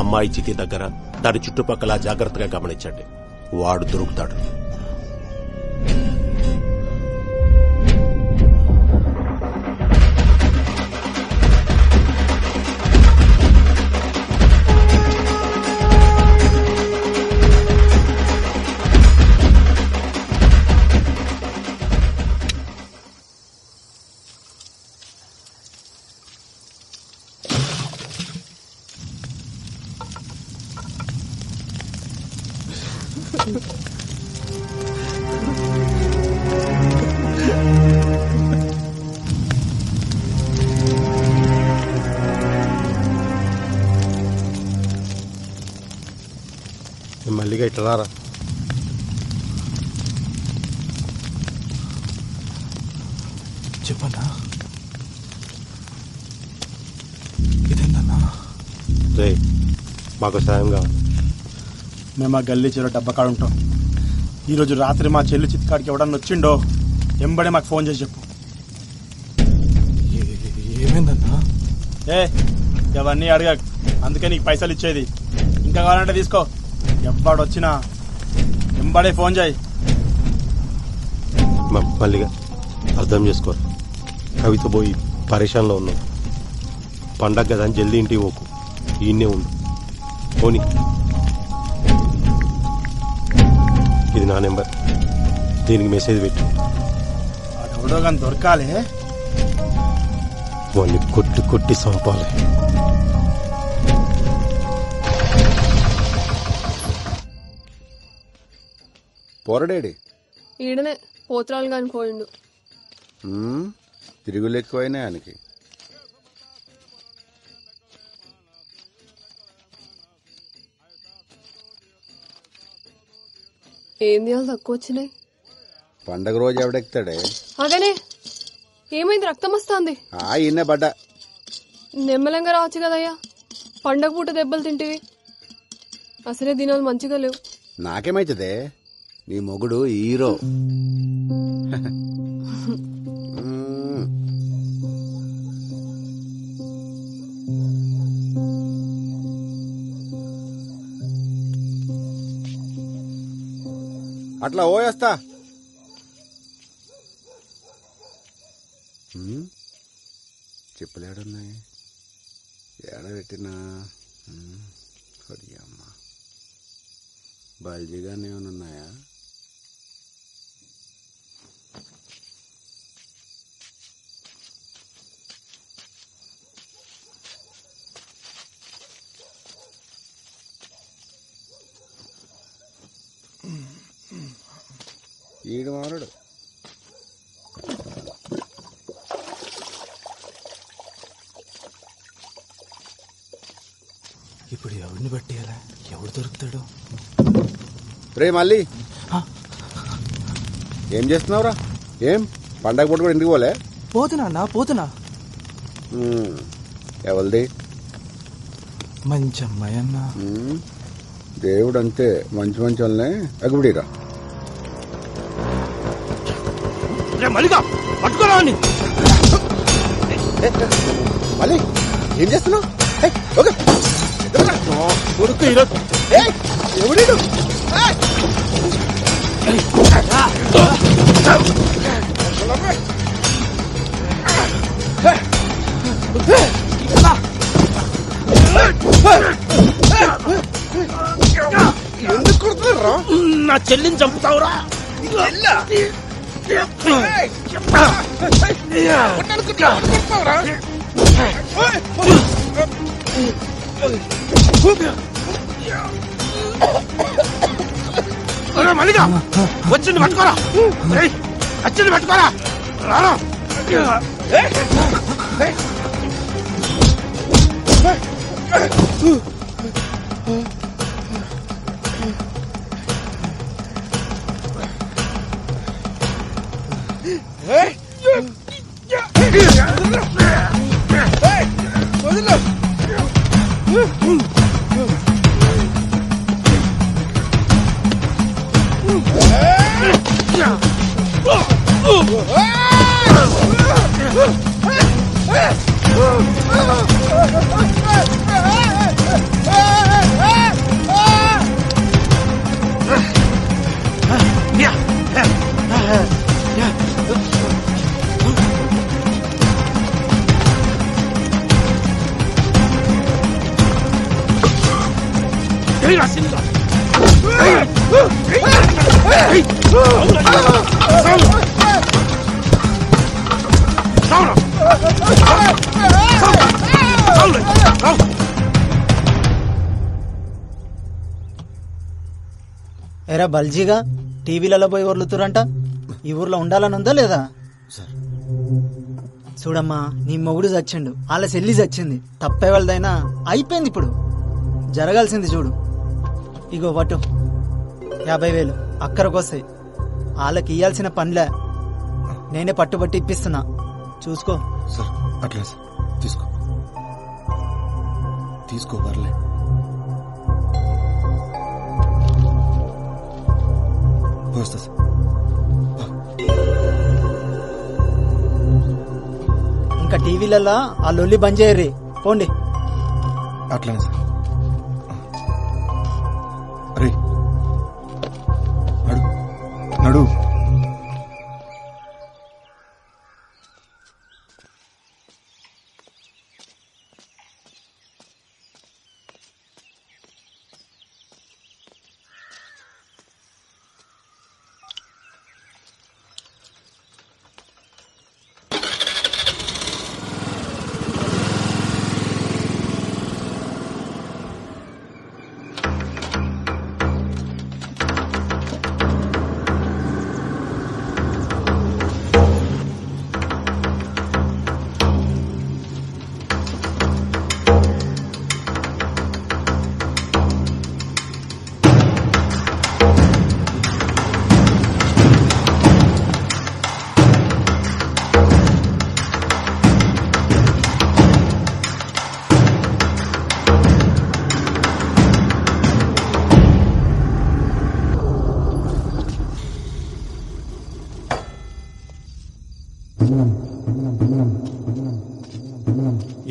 అమ్మాయి చితి దగ్గర దాని చుట్టుపక్కల జాగ్రత్తగా గమనించండి. వాడు దొరుకుతాడు. మల్లిగా ఇట్లా రారా. చెప్పన్నా? మాకు సాయం కావాలి. మేము ఆ గల్లీ చెరువు డబ్బకాడు ఉంటాం. ఈరోజు రాత్రి మా చెల్లి చిత్కాడికి ఎవడన్నా వచ్చిండో ఎంబడే మాకు ఫోన్ చేసి చెప్పు. ఏమైందన్నా? అవన్నీ అడగ, అందుకే నీకు పైసలు ఇచ్చేది. ఇంకా కావాలంటే తీసుకో. ఎవ్వడొచ్చినా ఎంబడే ఫోన్ చేయి. మళ్ళీగా అర్థం చేసుకోరు. కవిత పోయి పరేషాన్లో ఉన్నాం. పండగ కదా అని జల్దీ ఇంటికి పోకు, ఈయన్నే ఉండు. పోనీ, ఇది నా నెంబర్, దీనికి మెసేజ్ పెట్టు. ఎవడో కానీ దొరకాలి, వాళ్ళని కొట్టి కొట్టి చంపాలి. పోరడేడి ఈడనే పోత్రాలు కాని పోయిండు. తిరుగులు ఎక్కువైనా ఆయనకి. ఏం దియాలు తక్కువ వచ్చినాయి. పండగ రోజు ఎవడెక్తాడే? అగనే ఏమైంది? రక్తం వస్తుంది. ఈయన పడ్డా. నెమ్మలంగా రావచ్చు కదయ్యా, పండగ పూట దెబ్బలు తింటివి. అసలే దినాలు మంచిగా లేవు. నాకేమైతుందే, నీ మొగుడు హీరో. అట్లా ఓయేస్తా. చెప్పులేడున్నాయి, ఏడబెట్టినా అమ్మ బల్జీగానే ఉన్నాయా? ఈడు మారడు. ఇప్పుడు ఎవరిని పట్టేయాలా? ఎవడు దొరుకుతాడు? రే మళ్ళీ ఏం చేస్తున్నావురా? ఏం పండగ పూట కూడా ఇంటికి పోలే? పోతున్నా. ఎవరిది? మంచి అమ్మాయి అన్న. దేవుడు అంతే, మంచి మంచి వాళ్ళనే అగుబడిరా. మళ్ళీ ఏం చేస్తున్నావు? ఎవడు? ఎందుకు కొడుతున్నారా? నా చెల్లిని చంపుతావురా? మల్లిగా వచ్చింది పట్టుకోరా, వచ్చింది పట్టుకోరా. రారా ఎరా బల్జీగా టీవీలలో పోయి వర్లుతురంట. ఈ ఊర్లో ఉండాలని ఉందా లేదా? చూడమ్మా, నీ మొగుడు చచ్చిండు, వాళ్ళ చెల్లి చచ్చింది. తప్పే వాళ్ళదైనా అయిపోయింది. ఇప్పుడు జరగాల్సింది చూడు. ఇగో పట్టు 50,000 అక్కరకొస్తాయి. వాళ్ళకి ఇయ్యాల్సిన పనిలే, నేనే పట్టుబట్టి ఇప్పిస్తున్నా, చూసుకో. సార్ అట్లా సార్ తీసుకో. తీసుకో పర్లే. వస్తా సార్. ఇంకా టీవీలలో ఆ లొల్లి బంద్ చేయర్రి, పోండి. అట్లానే సార్. అరే నడు నడు.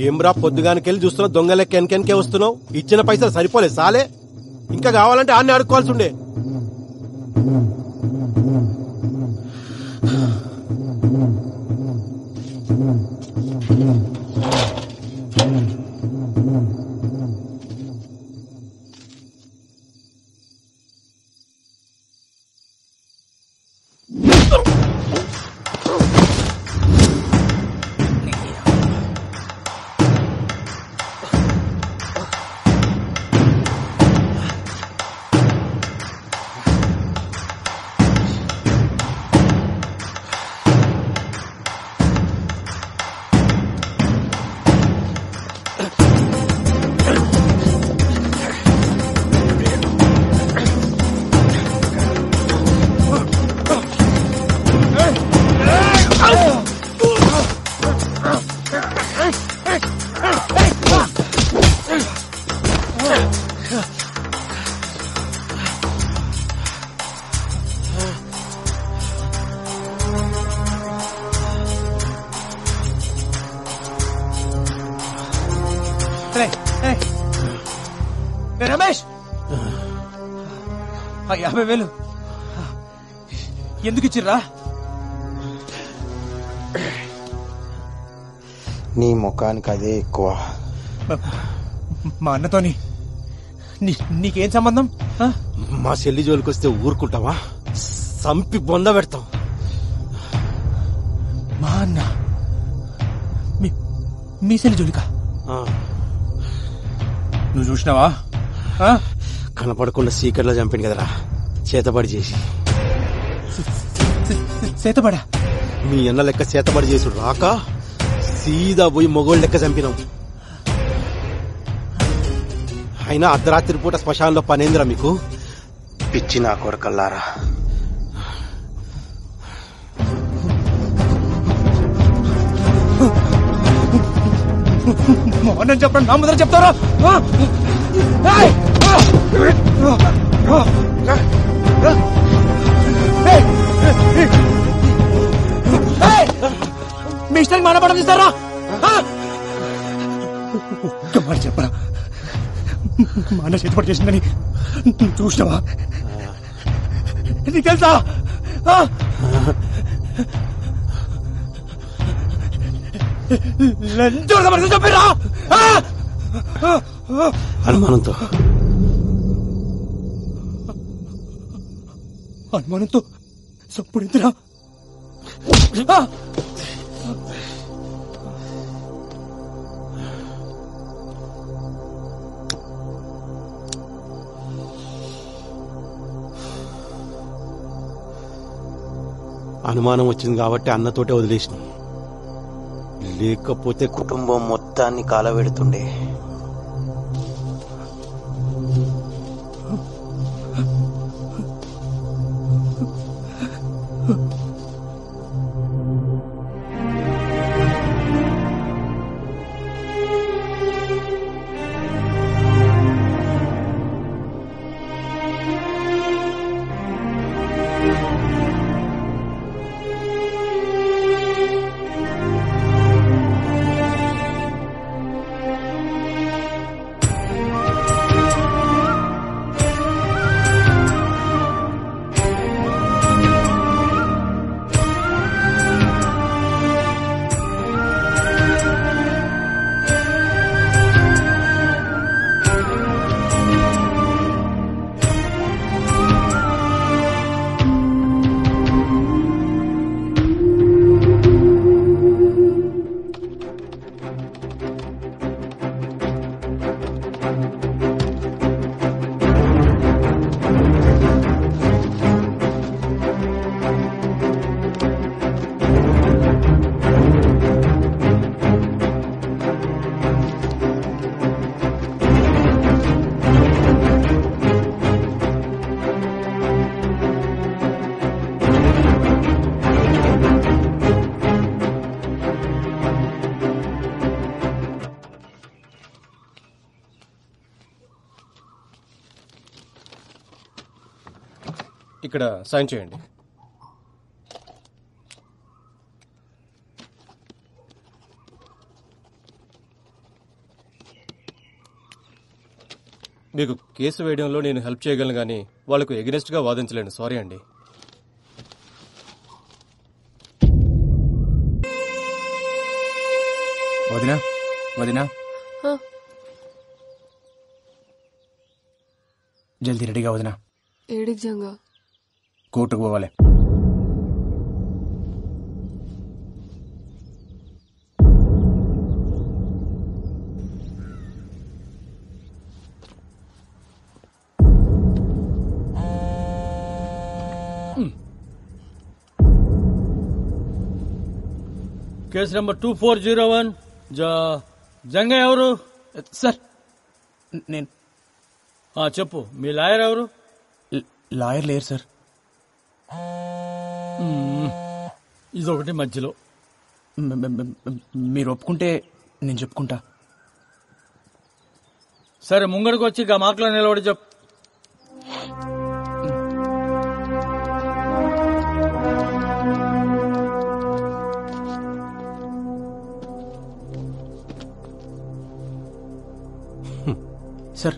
ఏమ్రా పొద్దుగానికెళ్ళి చూస్తున్నావు, దొంగ లెక్క వెనకెనకే వస్తున్నావు. ఇచ్చిన పైసలు సరిపోలే సాలే, ఇంకా కావాలంటే ఆన్ని అడుక్కోవాల్సి ఉండే. రమేష్, 50,000 ఎందుకు ఇచ్చిర్రా? నీ ముఖానికి అదే ఎక్కువ. మా అన్నతోని నీకేం సంబంధం? మా చెల్లి జోలికొస్తే ఊరుకుంటావా? సంపి బొంద పెడతాం. మా అన్న మీ చెల్లి జోలికా? నువ్వు చూసినావా? కనపడకుండా సీకర్లో చంపిండు కదరా, చేతబడి చేసి. చేతబడా? మీ అన్న లెక్క చేతబడి చేసుడు రాక సీదా పోయి మొగోళ్ళ లెక్క చంపినాం. అయినా అర్ధరాత్రి పూట శ్మశానంలో పనేందిరా మీకు? పిచ్చి నా కొరకల్లారా. మోహన్ చెప్పండి, నా ముందర చెప్తారా? మీ ఇష్టానికి మానపడం ఇస్తారా? మరి చెప్పరా, మా అన్న చేతిపడి చేసిందని చూసినావా? నీకు తెలుసా? చెప్పిరా అనుమానంతో చప్పుడిందిరా. అనుమానం వచ్చింది కాబట్టి అన్నతోటే వదిలేసినాం, లేకపోతే కుటుంబం మొత్తాన్ని కాలబెడుతుండే. ఇక్కడ సైన్ చేయండి. మీకు కేసు వేయడంలో నేను హెల్ప్ చేయగలను కానీ వాళ్లకు ఎగనెస్ట్ గా వాదించలేను. సారీ అండి. వదినా వదినా జల్దీ రెడీగా వదినా. ఏడికి జంగా కోర్టుకు పోవాలి. Case number 2401. జంగయ్య ఎవరు సార్? నేను చెప్పు. మీ లాయర్ ఎవరు? లాయర్ లేరు సార్. ఇదొకటి మధ్యలో. మీరు ఒప్పుకుంటే నేను చెప్పుకుంటా. సరే ముంగడికి వచ్చి ఇక మాటలో నిలబడి చెప్పు. సార్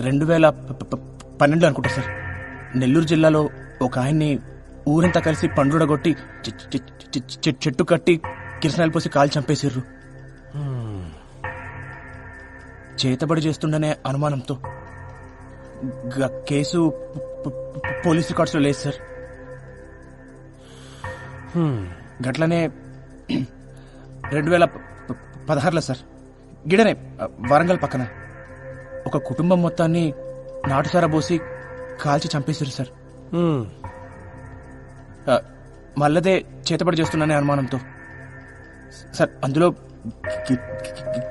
2012 అనుకుంటా సార్, నెల్లూరు జిల్లాలో ఒక ఆయన్ని ఊరంతా కలిసి పండుగొట్టి చెట్టు కట్టి కిరసనాయలు పోసి కాలు చంపేసిర్రు. చేతబడి చేస్తుండనే అనుమానంతో కేసు పోలీస్ రికార్డ్స్ లో లేదు సార్. గట్లనే 2016లో సార్ గిడనే వరంగల్ పక్కన ఒక కుటుంబం మొత్తాన్ని నాటుసారా పోసి కాల్చి చంపేశారు సార్. మళ్ళదే చేతబడి చేస్తున్నానే అనుమానంతో సార్. అందులో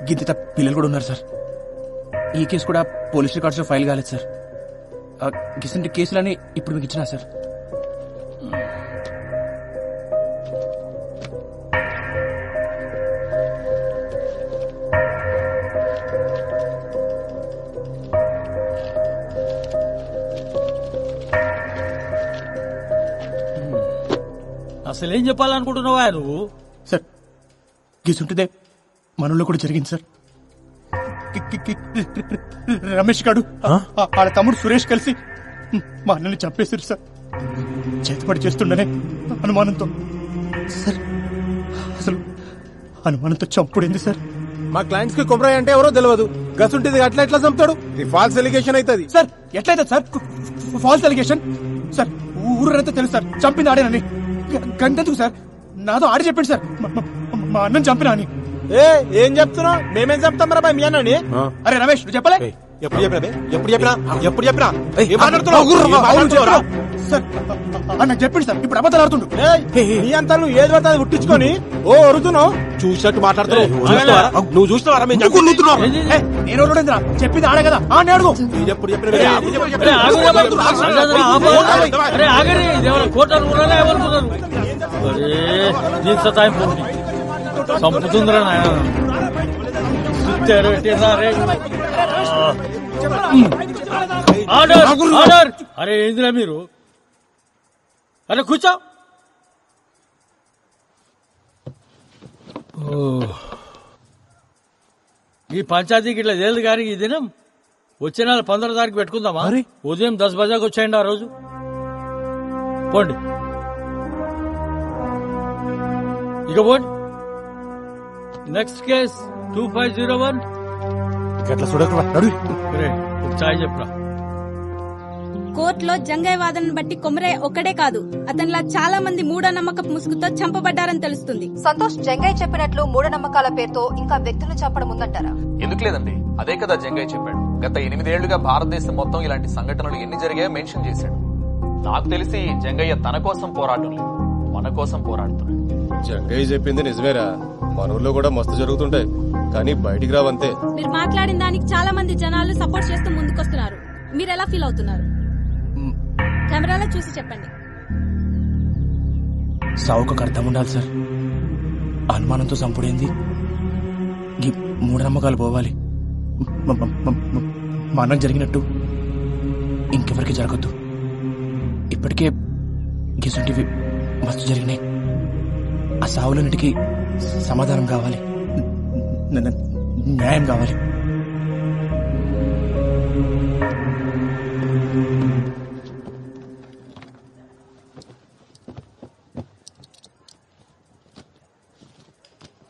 గిద్దిత పిల్లలు కూడా ఉన్నారు సార్. ఈ కేసు కూడా పోలీస్ రికార్డ్స్ లో ఫైల్ కాలేదు సార్. గిసంటి కేసులని ఇప్పుడు మీకు ఇచ్చినా సార్. అసలేం చెప్పాలనుకుంటున్నావా నువ్వు? సార్ గిసుంటిదే మనలో కూడా జరిగింది సార్. రమేష్ గాడు ఆడ తమ్ముడు సురేష్ కలిసి మా అన్నని చంపేశారు సార్. చేతిపడి చేస్తుండనే అనుమానంతో సార్. అసలు అనుమానంతో చంపుడైంది సార్. మా క్లయింట్స్ కి కొమరాయి అంటే ఎవరో తెలియదు. గసుంటిది అట్లా ఎట్లా చంపుతాడు? ఇది ఫాల్స్ ఎలిగేషన్ అవుతుంది సార్. ఎట్లయితే సార్ ఫాల్స్ ఎలిగేషన్ సార్? ఊరంతా తెలుసు సార్ చంపింది ఆడేనని. గంటెందుకు సార్? నాతో ఆడి చెప్పండి సార్ మా అన్నం చంపినా అని. ఏం చెప్తున్నావు? మేమేం చెప్తాం రా మీ అన్నని? అరే రమేష్ నువ్వు చెప్పలే? ఎప్పుడు చెప్పినా సార్ నాకు చెప్పింది సార్. ఇప్పుడు అబద్ధాలు ఆడుతుండు. నీ అంతా నువ్వు ఏది పడితే అది ఉట్టించుకొని అరుతున్నావు. చూసినట్టు మాట్లాడుతున్నావు. నువ్వు చూస్తున్నావా? నేను చెప్పింది ఆడే కదా అని అడుగు. ఎప్పుడు చంపుతుందిరా నాయన. అరే ఏందిరా మీరు? అరే కూర్చో. ఈ పంచాయతీకి ఇట్లా లేదు కానీ ఈ దినం వచ్చే నెల 15వ తారీఖు పెట్టుకుందామా? ఉదయం 10 బజాకి వచ్చేయండి ఆ రోజు. పోండి ఇక పోండి. Next case 2501. చాయ్ చెప్పరా. కోర్టులో జంగయ్య వాదనను బట్టి కొమరయ్య ఒక్కడే కాదు, అతనిలా చాలా మంది మూఢనమ్మకపు ముసుగుతో చంపబడ్డారని తెలుస్తుంది. సంతోష్, జంగయ్య చెప్పినట్లు మూఢనమ్మకాల పేరుతో ఇంకా వ్యక్తులు చంపడం ఉందంటారా? ఎందుకు లేదండి, అదే కదా జంగయ్య చెప్పాడు. గత 8 ఏళ్లుగా భారతదేశం మొత్తం ఇలాంటి సంఘటనలు ఎన్ని జరిగాయో మెన్షన్ చేశాడు. నాకు తెలిసి జంగయ్య తన కోసం పోరాటం లేదు, మన కోసం పోరాడుతున్నాడు. జంగయ్య చెప్పింది నిజమేరా. మన ఊర్లో కూడా మస్తు జరుగుతుంటాయి కానీ బయటికి రావంతే. మీరు మాట్లాడిన దానికి చాలా మంది జనాలు సపోర్ట్ చేస్తూ ముందుకొస్తున్నారు. మీరు ఎలా ఫీల్ అవుతున్నారు? కెమెరాలో చూసి చెప్పండి. సావుకు అర్థం ఉండాలి సార్. అనుమానంతో చంపుడేంది? మూఢనమ్మకాలు పోవాలి. మా అన్నం జరిగినట్టు ఇంకెవరికి జరగద్దు. ఇప్పటికే గిసుంటివి మస్తు జరిగినాయి. ఆ సావులన్నిటికీ సమాధానం కావాలి, న్యాయం కావాలి.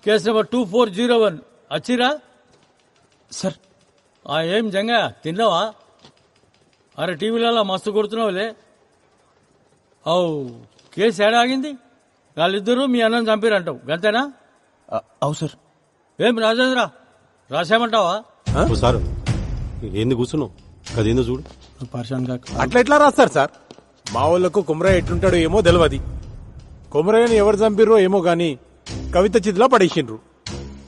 కేసు నెంబర్ 2401 వచ్చిరా సార్. ఏం జంగా తిన్నావా? అరే టీవీలలో మస్తు కొడుతున్నావులే. కేసు ఏడాగింది? వాళ్ళిద్దరూ మీ అన్నం చంపిరంటావు గంతేనా? అవు సార్. ఏం రాజేంద్ర రాసామంటావా? సార్ ఏంది కూర్చున్నావు? అదేందో చూడు. అట్లా ఎట్లా రాస్తారు సార్? మా వాళ్ళకు కుమరయ్య ఎట్లుంటాడో ఏమో తెలియదు. కుమరయ్యని ఎవరు చంపిర్రో ఏమో గాని కవిత చితిలో పడేసిండ్రు.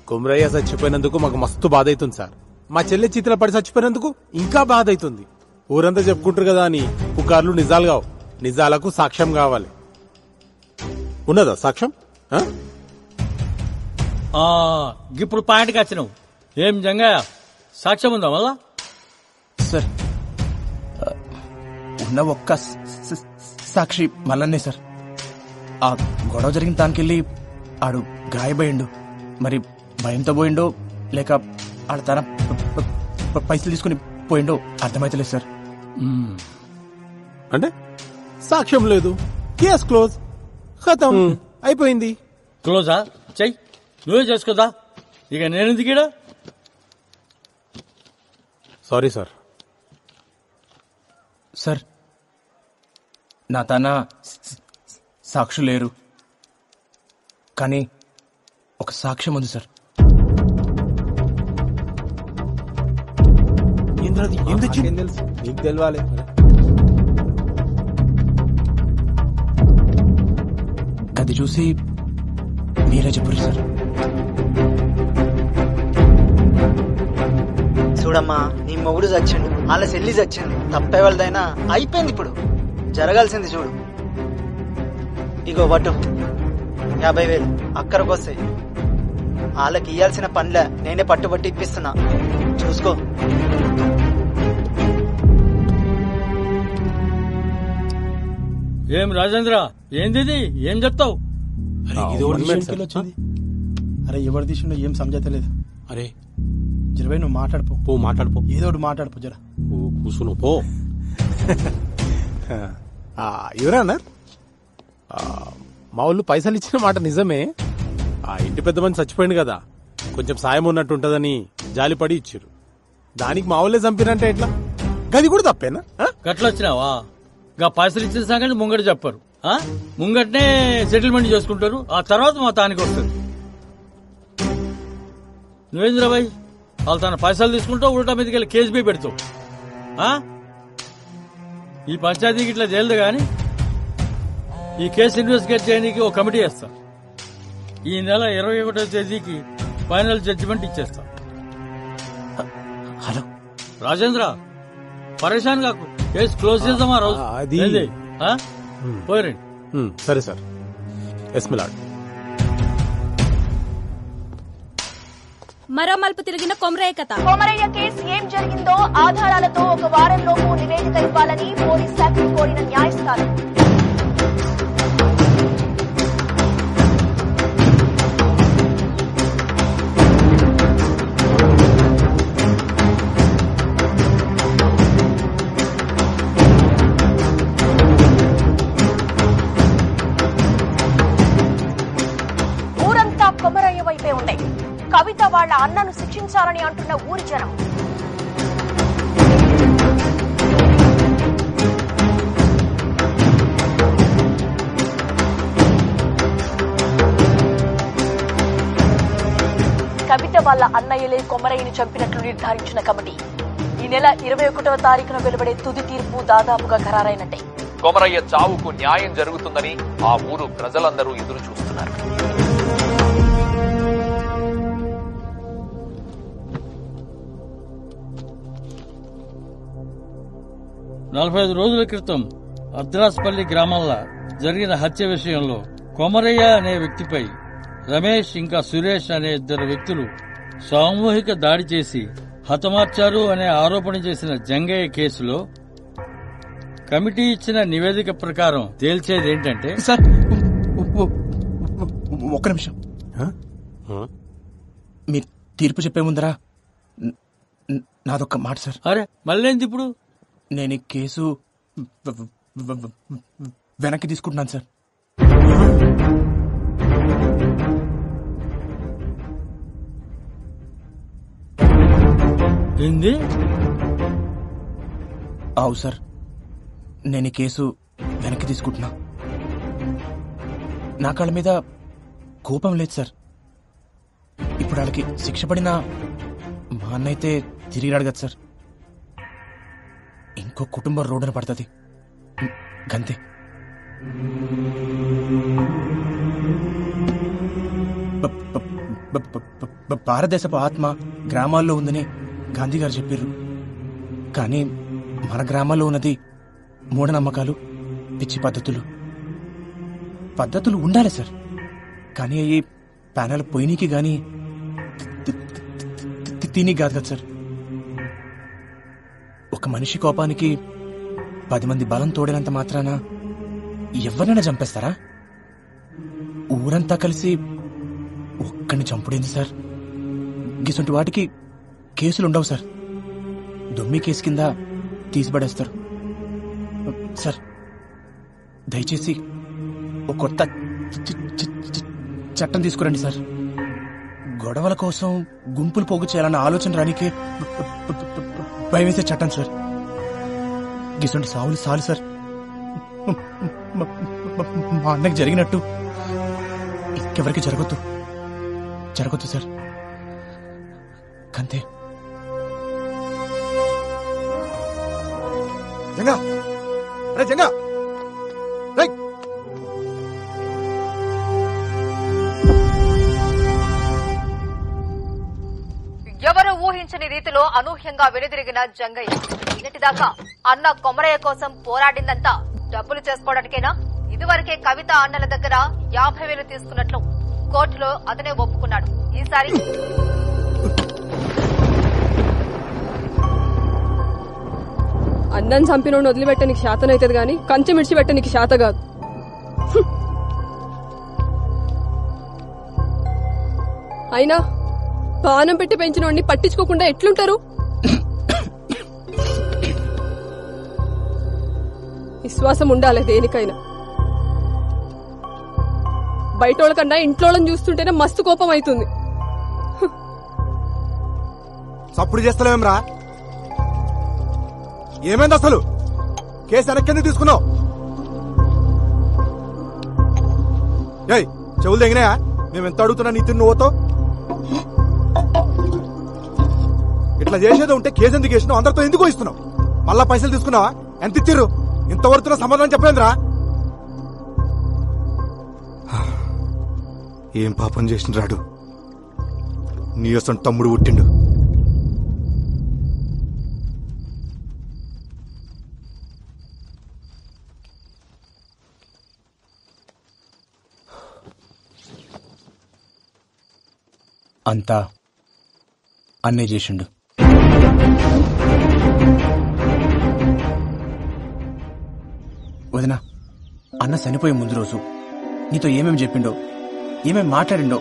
కుమరయ్య చచ్చిపోయినందుకు మాకు మస్తు బాధ అవుతుంది సార్. మా చెల్లె చితిలో పడి చచ్చిపోయినందుకు ఇంకా బాధ అవుతుంది. ఊరంతా చెప్పుకుంటారు కదా అని పుకార్లు నిజాలు కావు. నిజాలకు సాక్ష్యం కావాలి. ఉన్నదా సాక్ష్యం? ఇప్పుడు పాయింట్కి వచ్చినావు. ఏం జంగయ్య సాక్ష్యం ఉందా మళ్ళా? సార్ ఉన్న ఒక్క సాక్షి మల్లన్నే సార్. ఆ గొడవ జరిగిన దానికెళ్ళి ఆడు గాయపోయిండు. మరి భయంతో పోయిండో లేక ఆడ తన పైసలు తీసుకుని పోయిండో అర్థమైతలేదు సార్. అంటే సాక్ష్యం లేదు, కేసు క్లోజ్, ఖతం, అయిపోయింది. క్లోజా? చెయ్యి, నువ్వే చేసుకోదా. ఇక నేనెందుకీడా? Sorry sir. సార్ నా తన సాక్షులు లేరు, కానీ ఒక సాక్ష్యం ఉంది సార్. తెలుసు నీకు తెలవాలి. అది చూసి మీరే చెప్పరు సార్. చూడమ్మా, నీ మొగుడు చచ్చిండు, వాళ్ళ చెల్లి చచ్చింది. తప్పే వాళ్ళదైనా అయిపోయింది. ఇప్పుడు జరగాల్సింది చూడు. ఇగో వటు 50,000 అక్కడికి వస్తాయి. వాళ్ళకి ఇయ్యాల్సిన పనిలే నేనే పట్టుబట్టి ఇప్పిస్తున్నా, చూసుకో. ఏం రాజేంద్ర, ఏంది? ఏం చెప్తావు? అరే ఎవరు తీసిండో ఏం సమజతలేదు. అరే జరవై నువ్వు మాట్లాడిపో. మాట్లాడిపో, ఏదో ఒకటి మాట్లాడిపో. జర కూర్చును పో. ఎవరన్నారు? మా వాళ్ళు పైసలు ఇచ్చిన మాట నిజమే. ఆ ఇంటి పెద్ద మంది చచ్చిపోయింది కదా, కొంచెం సాయం ఉన్నట్టుంటదని జాలిపడి ఇచ్చారు. దానికి మా వాళ్ళే చంపినంటే ఎట్లా? గది కూడా తప్పేనా? గట్లొచ్చినావా? గా పైసలు ఇచ్చిన సంగతి ముంగట చెప్పరు. ముంగటనే సెటిల్మెంట్ చేసుకుంటారు. ఆ తర్వాత మా తానికి వస్తుంది. నువ్వేంద్రబాయ్ వాళ్ళు తన పైసలు తీసుకుంటావు, ఉల్టా మీదకి వెళ్ళి కేసు బీ పెడతావు. ఈ పంచాయతీకి ఇట్లా చేయలేదు గాని ఈ కేసు ఇన్వెస్టిగేట్ చేయడానికి ఒక కమిటీ వేస్తా. ఈ నెల 21వ తేదీకి ఫైనల్ జడ్జిమెంట్ ఇచ్చేస్తా. హలో రాజేంద్ర, పరేషాన్ కాకు. కేసు క్లోజ్ చేద్దామా రోజు? పోయి సరే సార్. ఎస్మిలాడ్ మరో మలుపు తిరిగిన కొమరయ్య కథ. కొమరయ్య కేసు ఏం జరిగిందో ఆధారాలతో 1 వారంలోపు నివేదిక ఇవ్వాలని పోలీస్ శాఖను కోరిన న్యాయస్థానం. ఊరంతా కొమరయ్య వైపే ఉండే. కవిత వాళ్ల అన్నను శిక్షించాలని అంటున్న ఊరి జనం. కవిత వాళ్ల అన్నయ్యలే కొమరయ్యని చంపినట్లు నిర్ధారించిన కమిటీ ఈ నెల 21వ తారీఖున వెలువడే తుది తీర్పు దాదాపుగా ఖరారైనట్టే. కొమరయ్య చావుకు న్యాయం జరుగుతుందని ఆ ఊరు ప్రజలందరూ ఎదురు చూస్తున్నారు. నలభై 45 రోజుల క్రితం అద్రాస్పల్లి గ్రామంలో జరిగిన హత్య విషయంలో కొమరయ్య అనే వ్యక్తిపై రమేష్ ఇంకా సురేష్ అనే 2 వ్యక్తులు సామూహిక దాడి చేసి హతమార్చారు అనే ఆరోపణ చేసిన జంగయ్య కేసులో కమిటీ ఇచ్చిన నివేదిక ప్రకారం తేల్చేది ఏంటంటే సార్ ఒక్క నిమిషం. మీరు తీర్పు చెప్పే ముందరా నాదొక్క మాట సార్. అరే మళ్ళేంది ఇప్పుడు? నేను ఈ కేసు వెనక్కి తీసుకుంటున్నాను సార్. ఏంది? అవు సార్, నేను ఈ కేసు వెనక్కి తీసుకుంటున్నా. నా కాళ్ళ మీద కోపం లేదు సార్. ఇప్పుడు వాళ్ళకి శిక్ష పడినా మా అన్న అయితే తిరిగి అడగదు సార్. ఇంకో కుటుంబం రోడ్డున పడుతుంది గంతే. భారతదేశపు ఆత్మ గ్రామాల్లో ఉందని గాంధీ గారు చెప్పారు. కానీ మన గ్రామాల్లో ఉన్నది మూఢనమ్మకాలు, పిచ్చి పద్ధతులు ఉండాలి సార్. కానీ అవి ప్యానల్ పోయినీకి గాని తిని కాదు కదా సార్. ఒక మనిషి కోపానికి 10 మంది బలం తోడినంత మాత్రాన ఎవరినైనా చంపేస్తారా? ఊరంతా కలిసి ఒక్కడిని చంపుడేంది సార్? గిసంటి వాటికి కేసులుండవు సార్. దొమ్మి కేసు కింద తీసిపడేస్తారు సార్. దయచేసి ఒక కొత్త చట్టం తీసుకురండి సార్. గొడవల కోసం గుంపులు పోగు చేయాలన్న ఆలోచన రానికే భయమేసే చట్టం సార్. గిసంటి సావులు సాలు సార్. మా అన్నకి జరిగినట్టు ఇంకెవరికి జరగొద్దు సార్. కంతే. జంగా రే జంగా రే. ఎవరు ఊహించని రీతిలో అనూహ్యంగా వెనుదిరిగిన జంగయ్య. నిన్నటిదాకా అన్న కొమరయ్య కోసం పోరాడిందంతా డబ్బులు చేసుకోవడానికేనా? ఇదివరకే కవిత అన్నల దగ్గర 50,000 తీసుకున్నట్లు కోర్టులో అతనే ఒప్పుకున్నాడు. ఈసారి అన్నం చంపినోడిని వదిలిపెట్ట నీకు శాతనైతుంది గాని కంచె మిడిచిపెట్ట నీకు శాత కాదు. అయినా పానం పెట్టి పెంచినోడిని పట్టించుకోకుండా ఎట్లుంటారు? విశ్వాసం ఉండాలి దేనికైనా. బయటోళ్ళ కన్నా ఇంట్లోళ్ళని చూస్తుంటేనే మస్తు కోపం అవుతుంది. సప్పుడు చేస్తలేమరా? ఏమైంది అసలు? కేసు వెనక్కి తీసుకున్నావు? ఏయ్ చెవులు తెగినాయా? మేము ఎంత అడుగుతున్నా నీ తిన్ను ఓతో ఇట్లా చేసేది ఉంటే కేసు ఎందుకు వేసినావు? అందరితో ఎందుకు ఇస్తున్నావు? మళ్ళా పైసలు తీసుకున్నావా? ఎంత ఇచ్చిర్రు? ఇంతవరకు సమాధానం చెప్పలేదురా? ఏం పాపం చేసిండ్రాడు? నీ అసలు తమ్ముడు పుట్టిండు. అంతా అన్నే చేసిండు. వదినా, అన్న చనిపోయే ముందు రోజు నీతో ఏమేమి చెప్పిండో, ఏమేమి మాట్లాడిండో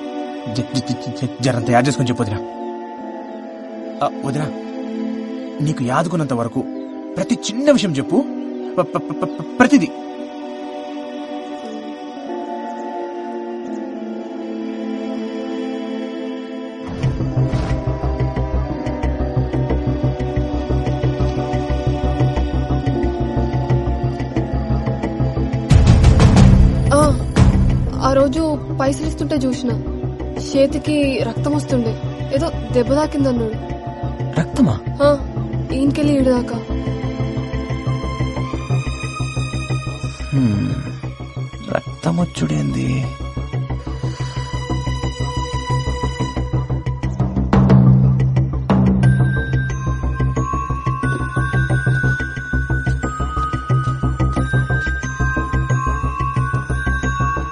జరంత యాడ్ చేసుకొని చెప్పు వదినా. వదినా, నీకు యాదుకున్నంత వరకు ప్రతి చిన్న విషయం చెప్పు. ప్రతిదీ. ఆ రోజు పైసలు ఇస్తుంటే చూసిన చేతికి రక్తం వస్తుండే. ఏదో దెబ్బ తాకిందన్నాడు. రక్తమా? ఈయనకెళ్ళి ఈడు దాకా. రక్తం వచ్చుడేంది?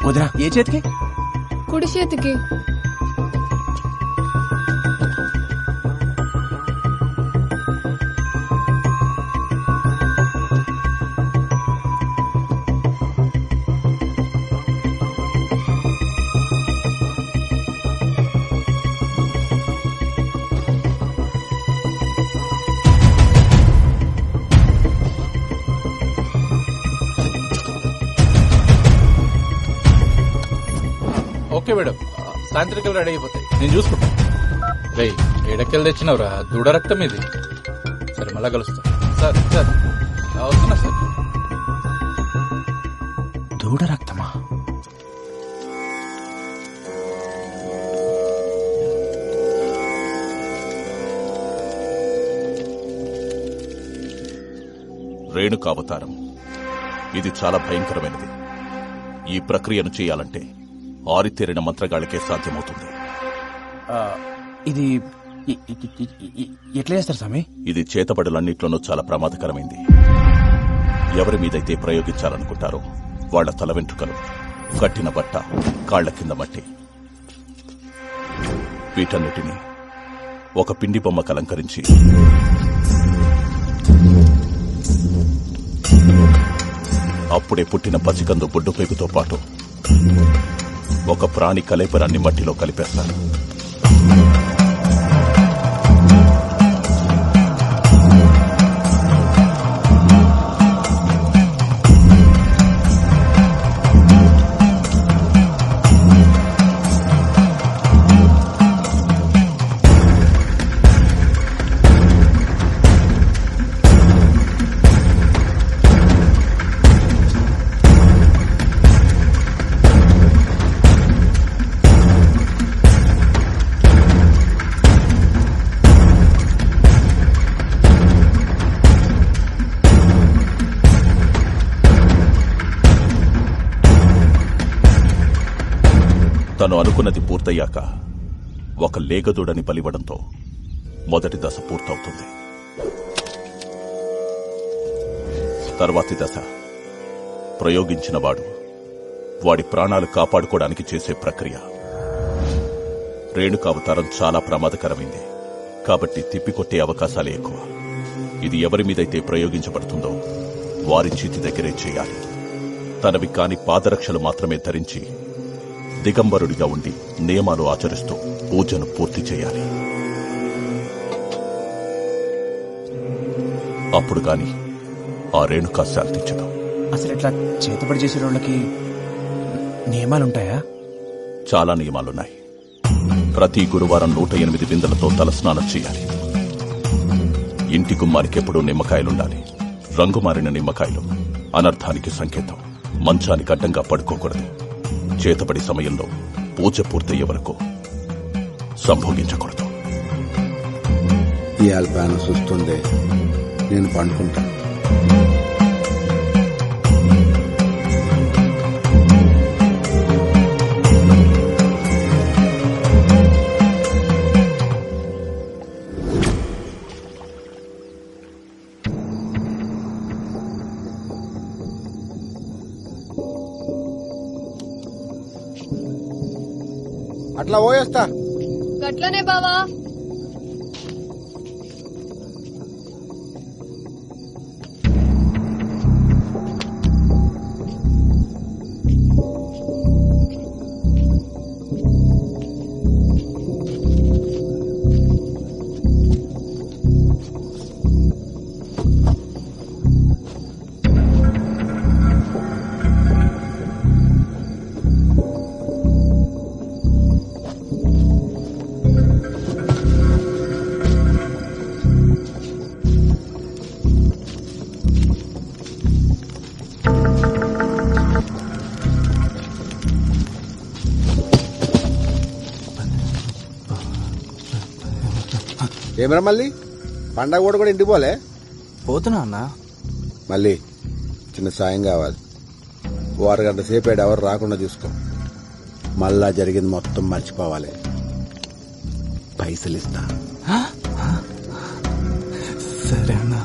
వదినా, ఏ చేతికి? కుడి చేతికి. ఓకే మేడం, సాయంత్రికలు రెడీ అయిపోతాయి, నేను చూసుకుంటా. రేయ్, ఏడకెళ్ళి తెచ్చినవరా? దూడ రక్తం ఇది. సరే, మళ్ళా కలుస్తా. సార్ సార్ వస్తున్నా సార్. దూడ రక్తమా? రేణుకావతారం ఇది చాలా భయంకరమైనది. ఈ ప్రక్రియను చేయాలంటే ఆరితేరిన మంత్రగాళ్ళకే సాధ్యమవుతుంది. ఇది ఎట్లా చేస్తారు స్వామి? ఇది చేతబడులన్నిట్లోనూ చాలా ప్రమాదకరమైంది. ఎవరి మీదైతే ప్రయోగించాలనుకుంటారో వాళ్ల తల వెంట్రుకలు, కట్టిన బట్ట, కాళ్ల కింద మట్టి, వీటన్నిటినీ ఒక పిండి బొమ్మకు అలంకరించి అప్పుడే పుట్టిన పసికందు బొడ్డుపేగుతో పాటు ఒక ప్రాణి కలేపరాన్ని మట్టిలో కలిపేస్తారు. తను అనుకున్నది పూర్తయ్యాక ఒక లేగదూడని బలివ్వడంతో మొదటి దశ పూర్తవుతుంది. తర్వాతి దశ ప్రయోగించినవాడు వాడి ప్రాణాలు కాపాడుకోవడానికి చేసే ప్రక్రియ. రేణుకావతారం చాలా ప్రమాదకరమైంది కాబట్టి తిప్పికొట్టే అవకాశాలే ఎక్కువ. ఇది ఎవరి మీదైతే ప్రయోగించబడుతుందో వారి చేతి దగ్గరే చేయాలి. తనవి కాని పాదరక్షలు మాత్రమే ధరించి దిగంబరుడిగా ఉండి నియమాలు ఆచరిస్తూ పూజను పూర్తి చేయాలి. అప్పుడు గాని ఆ రేణుకా శాంతించదు. అసలు ఇట్లా చేతబడి చేసే వాళ్ళకి నియమాలుంటాయా? చాలా నియమాలున్నాయి. ప్రతి గురువారం 108 బిందెలతో తలస్నానం చేయాలి. ఇంటి గుమ్మానికి ఎప్పుడూ నిమ్మకాయలుండాలి. రంగు మారిన నిమ్మకాయలు అనర్థానికి సంకేతం. మంచానికి అడ్డంగా పడుకోకూడదు. చేతబడి సమయంలో పూజ పూర్తయ్యే వరకు సంభోగించకూడదు. ఈ అల్పానం చూస్తుందే నేను పండుకుంటా. అట్లా పోయేస్తా. గట్లనే బావా. ఏమరా మళ్ళీ పండగ కూడా ఇంటికి పోలే? పోతున్నా అన్నా. మళ్ళీ చిన్న సాయం కావాలి. ఓ అరగంట సేపు ఎవరు రాకుండా చూసుకో. మళ్ళా జరిగింది మొత్తం మర్చిపోవాలి. పైసలు ఇస్తా. సరే అన్నా.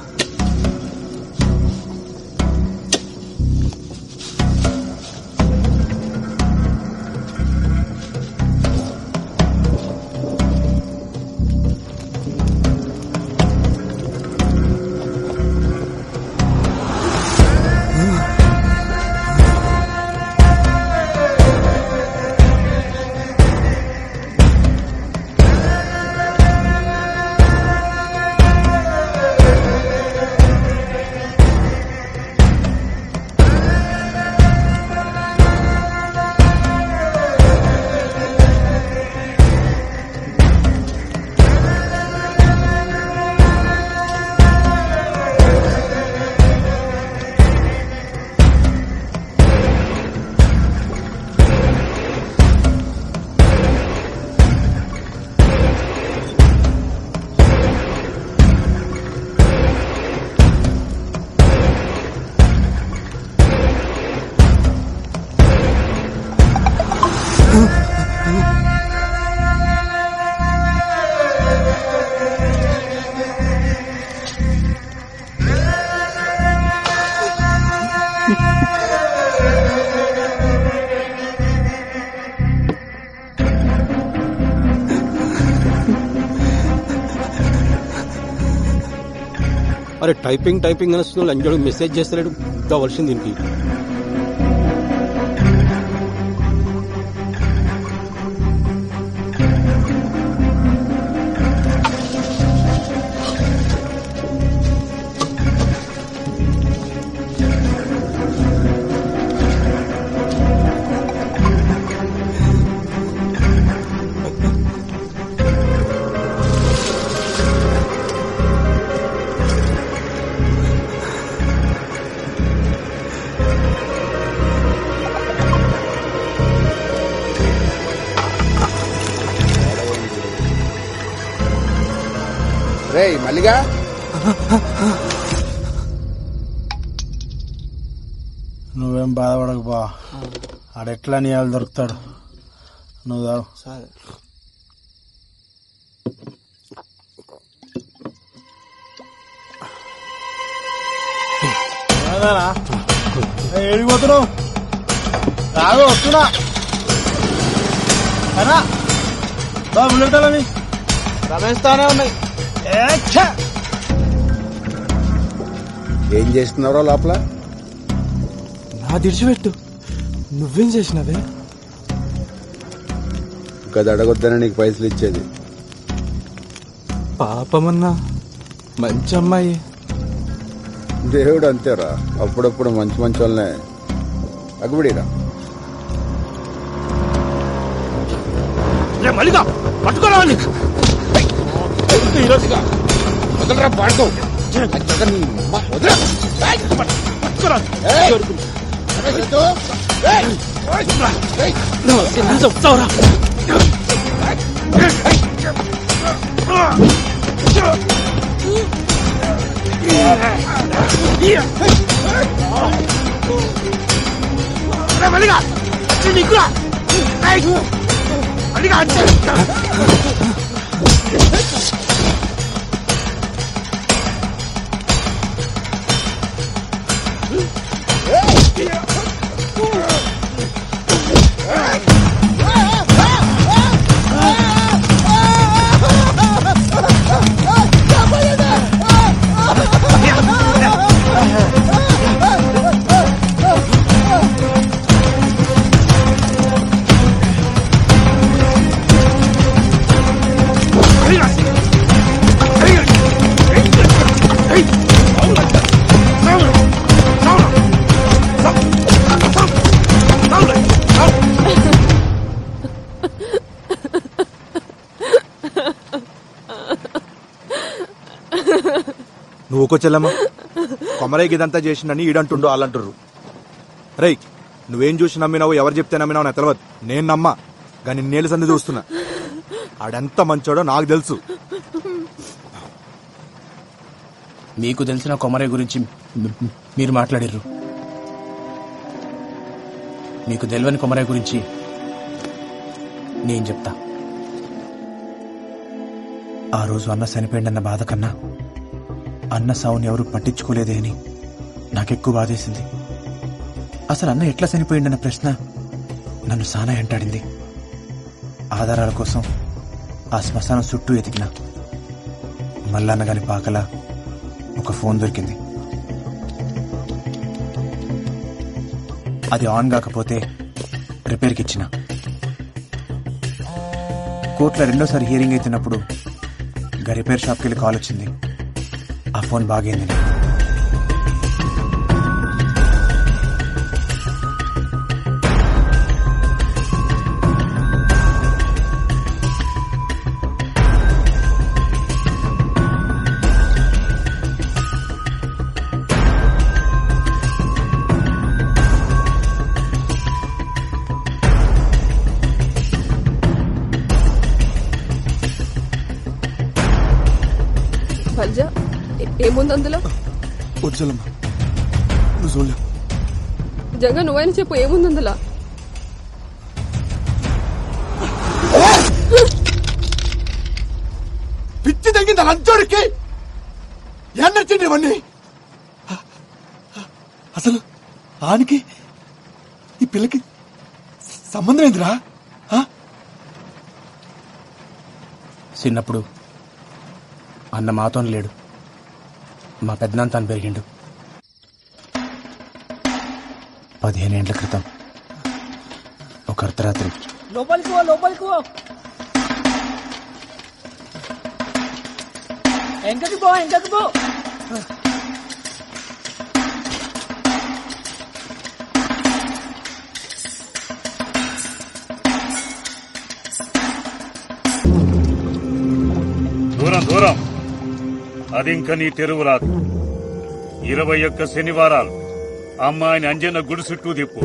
అరే టైపింగ్ అని వస్తున్నాడు, అంజడు మెసేజ్ చేస్తలేడు. కావాల్సింది దీనికి. రే మల్లిగా, నువ్వేం బాధపడకు బా, ఆడెట్లా నీ వాళ్ళు దొరుకుతాడు. నువ్వు తాగు. ఏడిపోతున్నావు? రాదు, వస్తున్నా. బా బుల్లెట్టాలని రమేష్ తానే ఉన్నాయి. ఏం చేస్తున్నారో లోపల? నా దిడిచిపెట్టు, నువ్వేం చేసినావే? గది అడగొద్దని నీకు పైసలు ఇచ్చేది. పాపమన్నా మంచి అమ్మాయి. దేవుడు అంతేరా, అప్పుడప్పుడు మంచి మంచి వాళ్ళనే అగ్గుబడిరా. మల్లిగా పట్టుకోరా ఈరోజుగా వదలరా, పాడుకో. చెప్తావురా. మల్లిగా నీకురా, మల్లిగా నువ్వు ఒక చెల్లమ్మ, కొమరైకి ఇదంతా చేసిందని ఈడంటుండు వాళ్ళంటుర్రు. రేయ్, నువ్వేం చూసి నమ్మినావు, ఎవరు చెప్తే నమ్మినావు నాకు తెలియదు. నేను నమ్మా, కానీ నేలు సంది చూస్తున్నా. ఆడెంత మంచోడో నాకు తెలుసు. మీకు తెలిసిన కొమరయ్య గురించి మీరు మాట్లాడిర్రు. మీకు తెలియని కొమరయ్య గురించి నేను చెప్తా. ఆ రోజు అన్న చనిపోయిందన్న బాధ కన్నా అన్న సావుని ఎవరు పట్టించుకోలేదే అని నాకెక్కువ బాధేసింది. అసలు అన్న ఎట్లా చనిపోయిందన్న ప్రశ్న నన్ను సానా వెంటాడింది. ఆధారాల కోసం ఆ శ్మశానం చుట్టూ ఎతికినా మల్లన్నగాని పాకల ఒక ఫోన్ దొరికింది. అది ఆన్ కాకపోతే రిపేర్కి ఇచ్చిన. కోర్టులో రెండోసారి హియరింగ్ అవుతున్నప్పుడు గా రిపేర్ షాప్కి వెళ్ళి కాల్ వచ్చింది. ఆ ఫోన్ బాగైంది. బల్జా, ఏముంది అందులో? వచ్చలమ్మా, నువ్వు చూడలే. జంగా నువ్వైనా చెప్పు, ఏముంది అందులో? లంచోడికి ఎన్నొచ్చింది ఇవన్నీ? అసలు ఆనికి ఈ పిల్లకి సంబంధం ఏందిరా? చిన్నప్పుడు అన్న మాతో లేడు, మా పెద్దనాన్న తాను పెరిగిండు. 15 ఏళ్ల క్రితం ఒక అర్ధరాత్రి లోపలికి పో ఎంకకి పో దూరం అది ఇంకా నీ తెరువు రాదు. 21 శనివారాలు అమ్మాయిని అంజన్న గుడి చుట్టూ తిప్పు.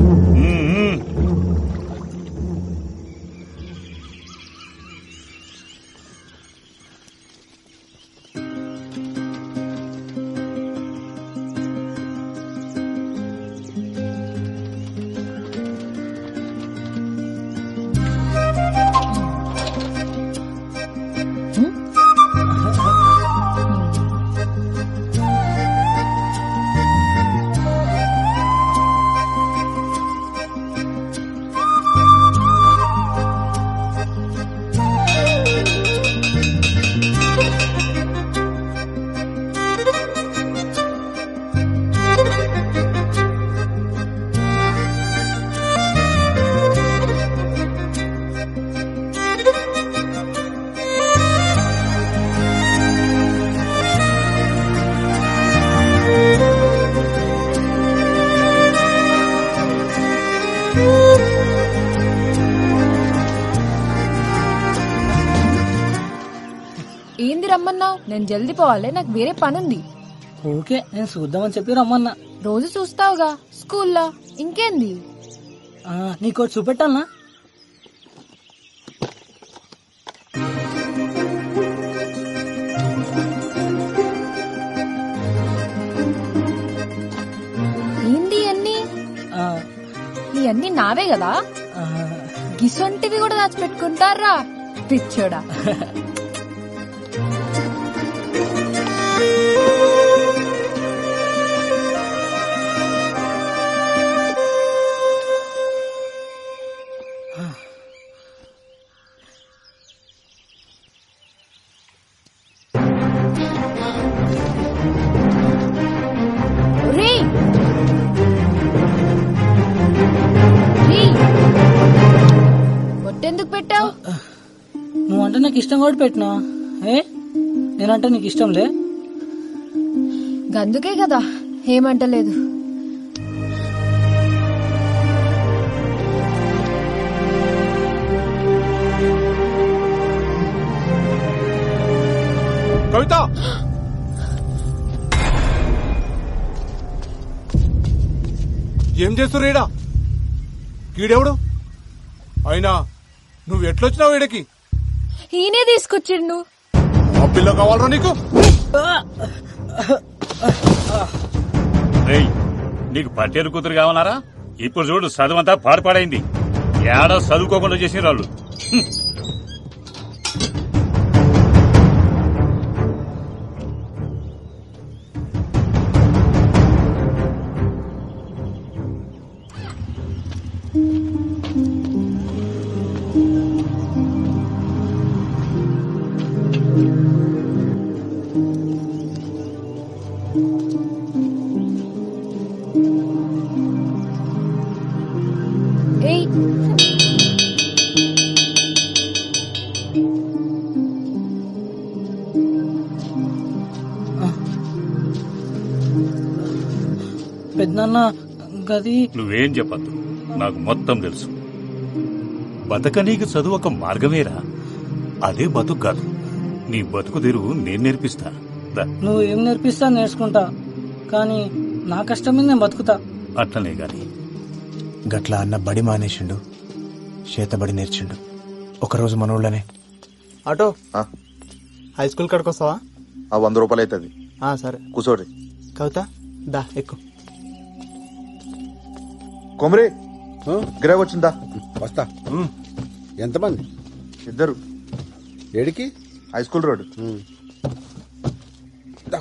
ఏంది రమ్మన్నావు? నేను జల్దీ పోవాలి, నాకు వేరే పనుంది. ఓకే, నేను చూద్దామని చెప్పి రమ్మన్నా. రోజు చూస్తావుగా స్కూల్లో, ఇంకేంది? నీకోటి చూపెట్టాలనా? ఏంది అన్ని? ఇవన్నీ నావే కదా? గిసొంటివి కూడా దాచిపెట్టుకుంటారా పిచ్చోడా? ఎందుకు పెట్టావు? నువ్వంటే నాకు ఇష్టం కూడా పెట్టినా. నేనంటే నీకు ఇష్టం లే? గందుకే కదా ఏమంటలేదు. కవిత, ఏం చేస్తుర్రీడా? కీడెవడు? అయినా నువ్వు ఎట్లొచ్చినావు ఈడకి? ఈయనే తీసుకొచ్చిండు. ఆ పిల్ల కావాలరా నీకు? నీకు పట్టేరు కూతురు కావాలరా? ఇప్పుడు చూడు, చదువంతా పాడుపాడైంది. ఏడా చదువుకోకుండా చేసిన వాళ్ళు. పెద్దనాన్న గది నువ్వేం చెప్పద్దు, నాకు మొత్తం తెలుసు. బతకనీకి చదువు ఒక మార్గమేరా, అదే బతుకు కాదు. నీ బతుకు తెరువు నేను నేర్పిస్తా. నువ్వు ఏం నేర్పిస్తా నేర్చుకుంటా, కానీ నా కష్టం మీద నేను బతుకుతా. అట్లనే గాని గట్లా అన్న బడి మానేసిండు, చేతబడి నేర్చిండు. ఒకరోజు మనోళ్ళనే ఆటో హై స్కూల్ కాడికి వస్తావా? 100 రూపాయలు అవుతుంది. సరే కూర్చోరి. కవిత దా ఎక్కు. కొమరే గిరాక్ వచ్చిందా? వస్తా. ఎంతమంది? 2. ఏడికి? High school road.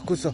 కూర్చో.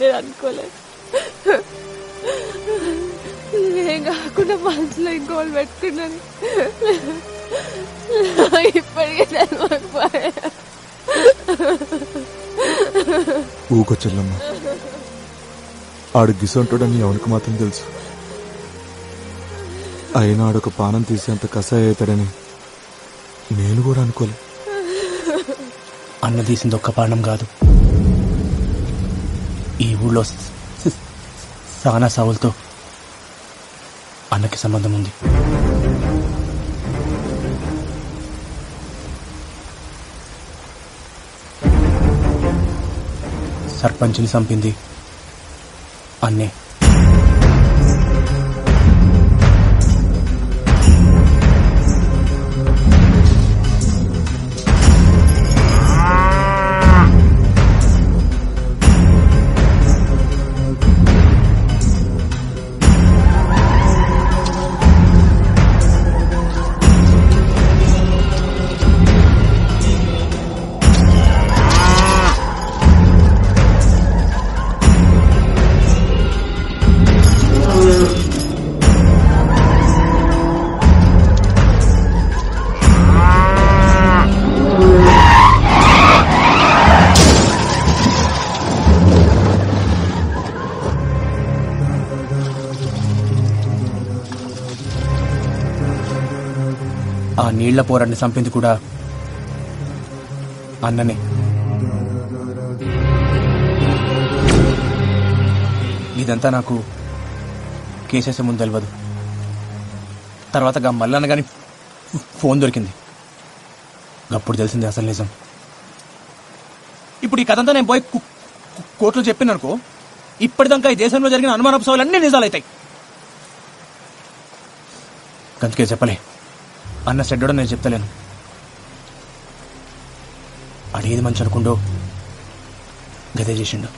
నేను అనుకోలేదు. ఇవేం కాకుండా మనసులో ఇంకోళ్ళు పెట్టుకున్నాను. ఇప్పటికే ఊకో చెల్లమ్మ, ఆడు గిసంటాడని ఎవరికి మాత్రం తెలుసు. అయినా ఆడొక పానం తీసేంత కషాయ అవుతాడని నేను కూడా అనుకోలే. అన్న తీసింది ఒక్క పానం కాదు, ఈ ఊళ్ళో సానా సావులతో అన్నకి సంబంధం ఉంది. సర్పంచ్ని చంపింది అన్నే. ఆ నీళ్ల పోరాన్ని చంపింది కూడా అన్ననే. ఇదంతా నాకు కేసేసే ముందు తెలియదు. తర్వాత మల్లన్న గాని ఫోన్ దొరికింది, అప్పుడు తెలిసింది అసలు నిజం. ఇప్పుడు ఈ కథంతా నేను పోయి కోర్టులో చెప్పిననుకో, ఇప్పటిదాకా ఈ దేశంలో జరిగిన అనుమానోత్సవాలు అన్నీ నిజాలవుతాయి. అందుకే చెప్పలే, అన్న చెడ్డో నేను చెప్తలేను. అడిగేది మంచి అనుకుండో గదే చేసిండు,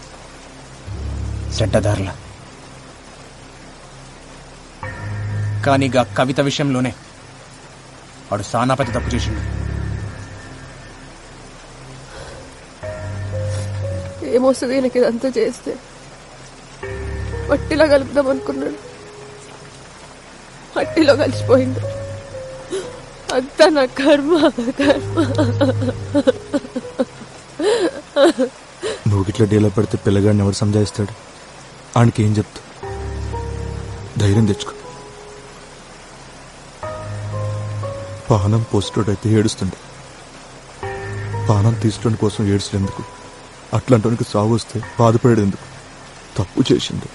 చెడ్డదారులా. కానీ గా కవిత విషయంలోనే వాడు సానా పెద్ద తప్పు చేసిండు. ఏమొస్తుంది ఈయనకి ఇదంతా చేస్తే? మట్టిలో కలుపుదాం అనుకున్నాడు, మట్టిలో కలిసిపోయిండు. అంతా నా కర్మ కర్మ. నువ్వు ఇట్లా డీలో పెడితే పిల్లగాడిని ఎవరు సంజాయిస్తాడు? ఆయనకి ఏం చెప్తావు? ధైర్యం తెచ్చుకో. పానం పోస్టోడైతే ఏడుస్తుండే, పానం తీసుకోవడం కోసం ఏడుచులేందుకు? అట్లాంటి సాగు వస్తే బాధపడేందుకు? తప్పు చేసిండు,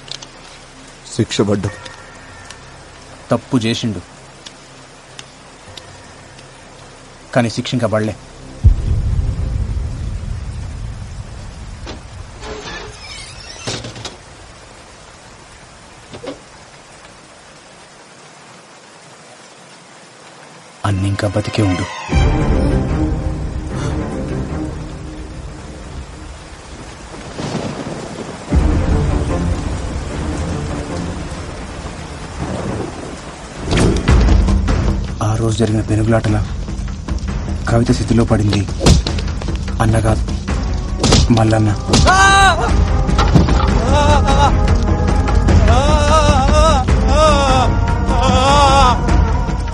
శిక్ష పడ్డది. తప్పు చేసిండు కానీ శిక్ష ఇంకా పడలే. అన్ని ఇంకా బతికే ఉండు. ఆ రోజు జరిగిన పెనుగులాటలా కవిత స్థితిలో పడింది అన్న కాదు, మల్లన్న.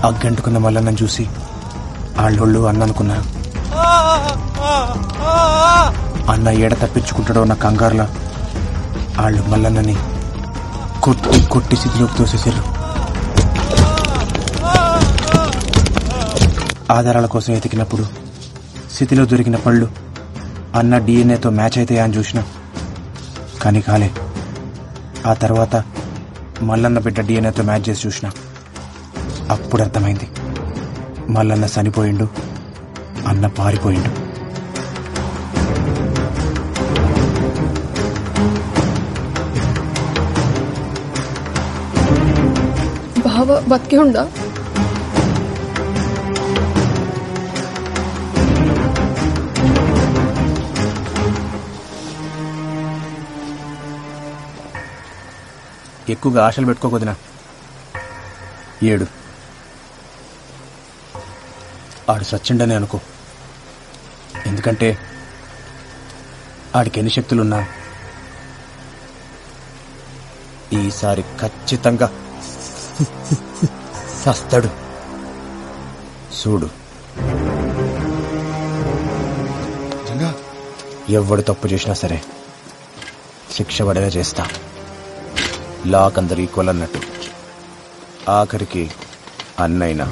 అగ్గంటుకున్న మల్లన్నను చూసి ఆళ్ళోళ్ళు అన్న అనుకున్నారు. అన్న ఏడ తప్పించుకుంటాడో ఉన్న కంగారులా వాళ్ళు మల్లన్నని కొట్టి కొట్టి స్థితిలోకి తోసేసారు. ఆధారాల కోసం ఎతికినప్పుడు స్థితిలో దొరికిన పళ్ళు అన్న డిఎన్ఏతో మ్యాచ్ అవుతాయా అని చూసినా కానీ కాలే. ఆ తర్వాత మల్లన్న బిడ్డ డిఎన్ఏతో మ్యాచ్ చేసి చూసినా అప్పుడు అర్థమైంది, మల్లన్న చనిపోయిండు, అన్న పారిపోయిండు. బావ బతికే ఉండా? ఎక్కువగా ఆశలు పెట్టుకోకొదినా. ఏడు ఆడు సచ్చిండని అనుకో, ఎందుకంటే ఆడికి ఎన్ని శక్తులున్నా ఈసారి ఖచ్చితంగా సస్తాడు. చూడు, ఎవడు తప్పు చేసినా సరే శిక్ష పడేలా చేస్తా. లాక్ అందరు ఈక్వల్ అన్నట్టు, ఆఖరికి అన్నైనా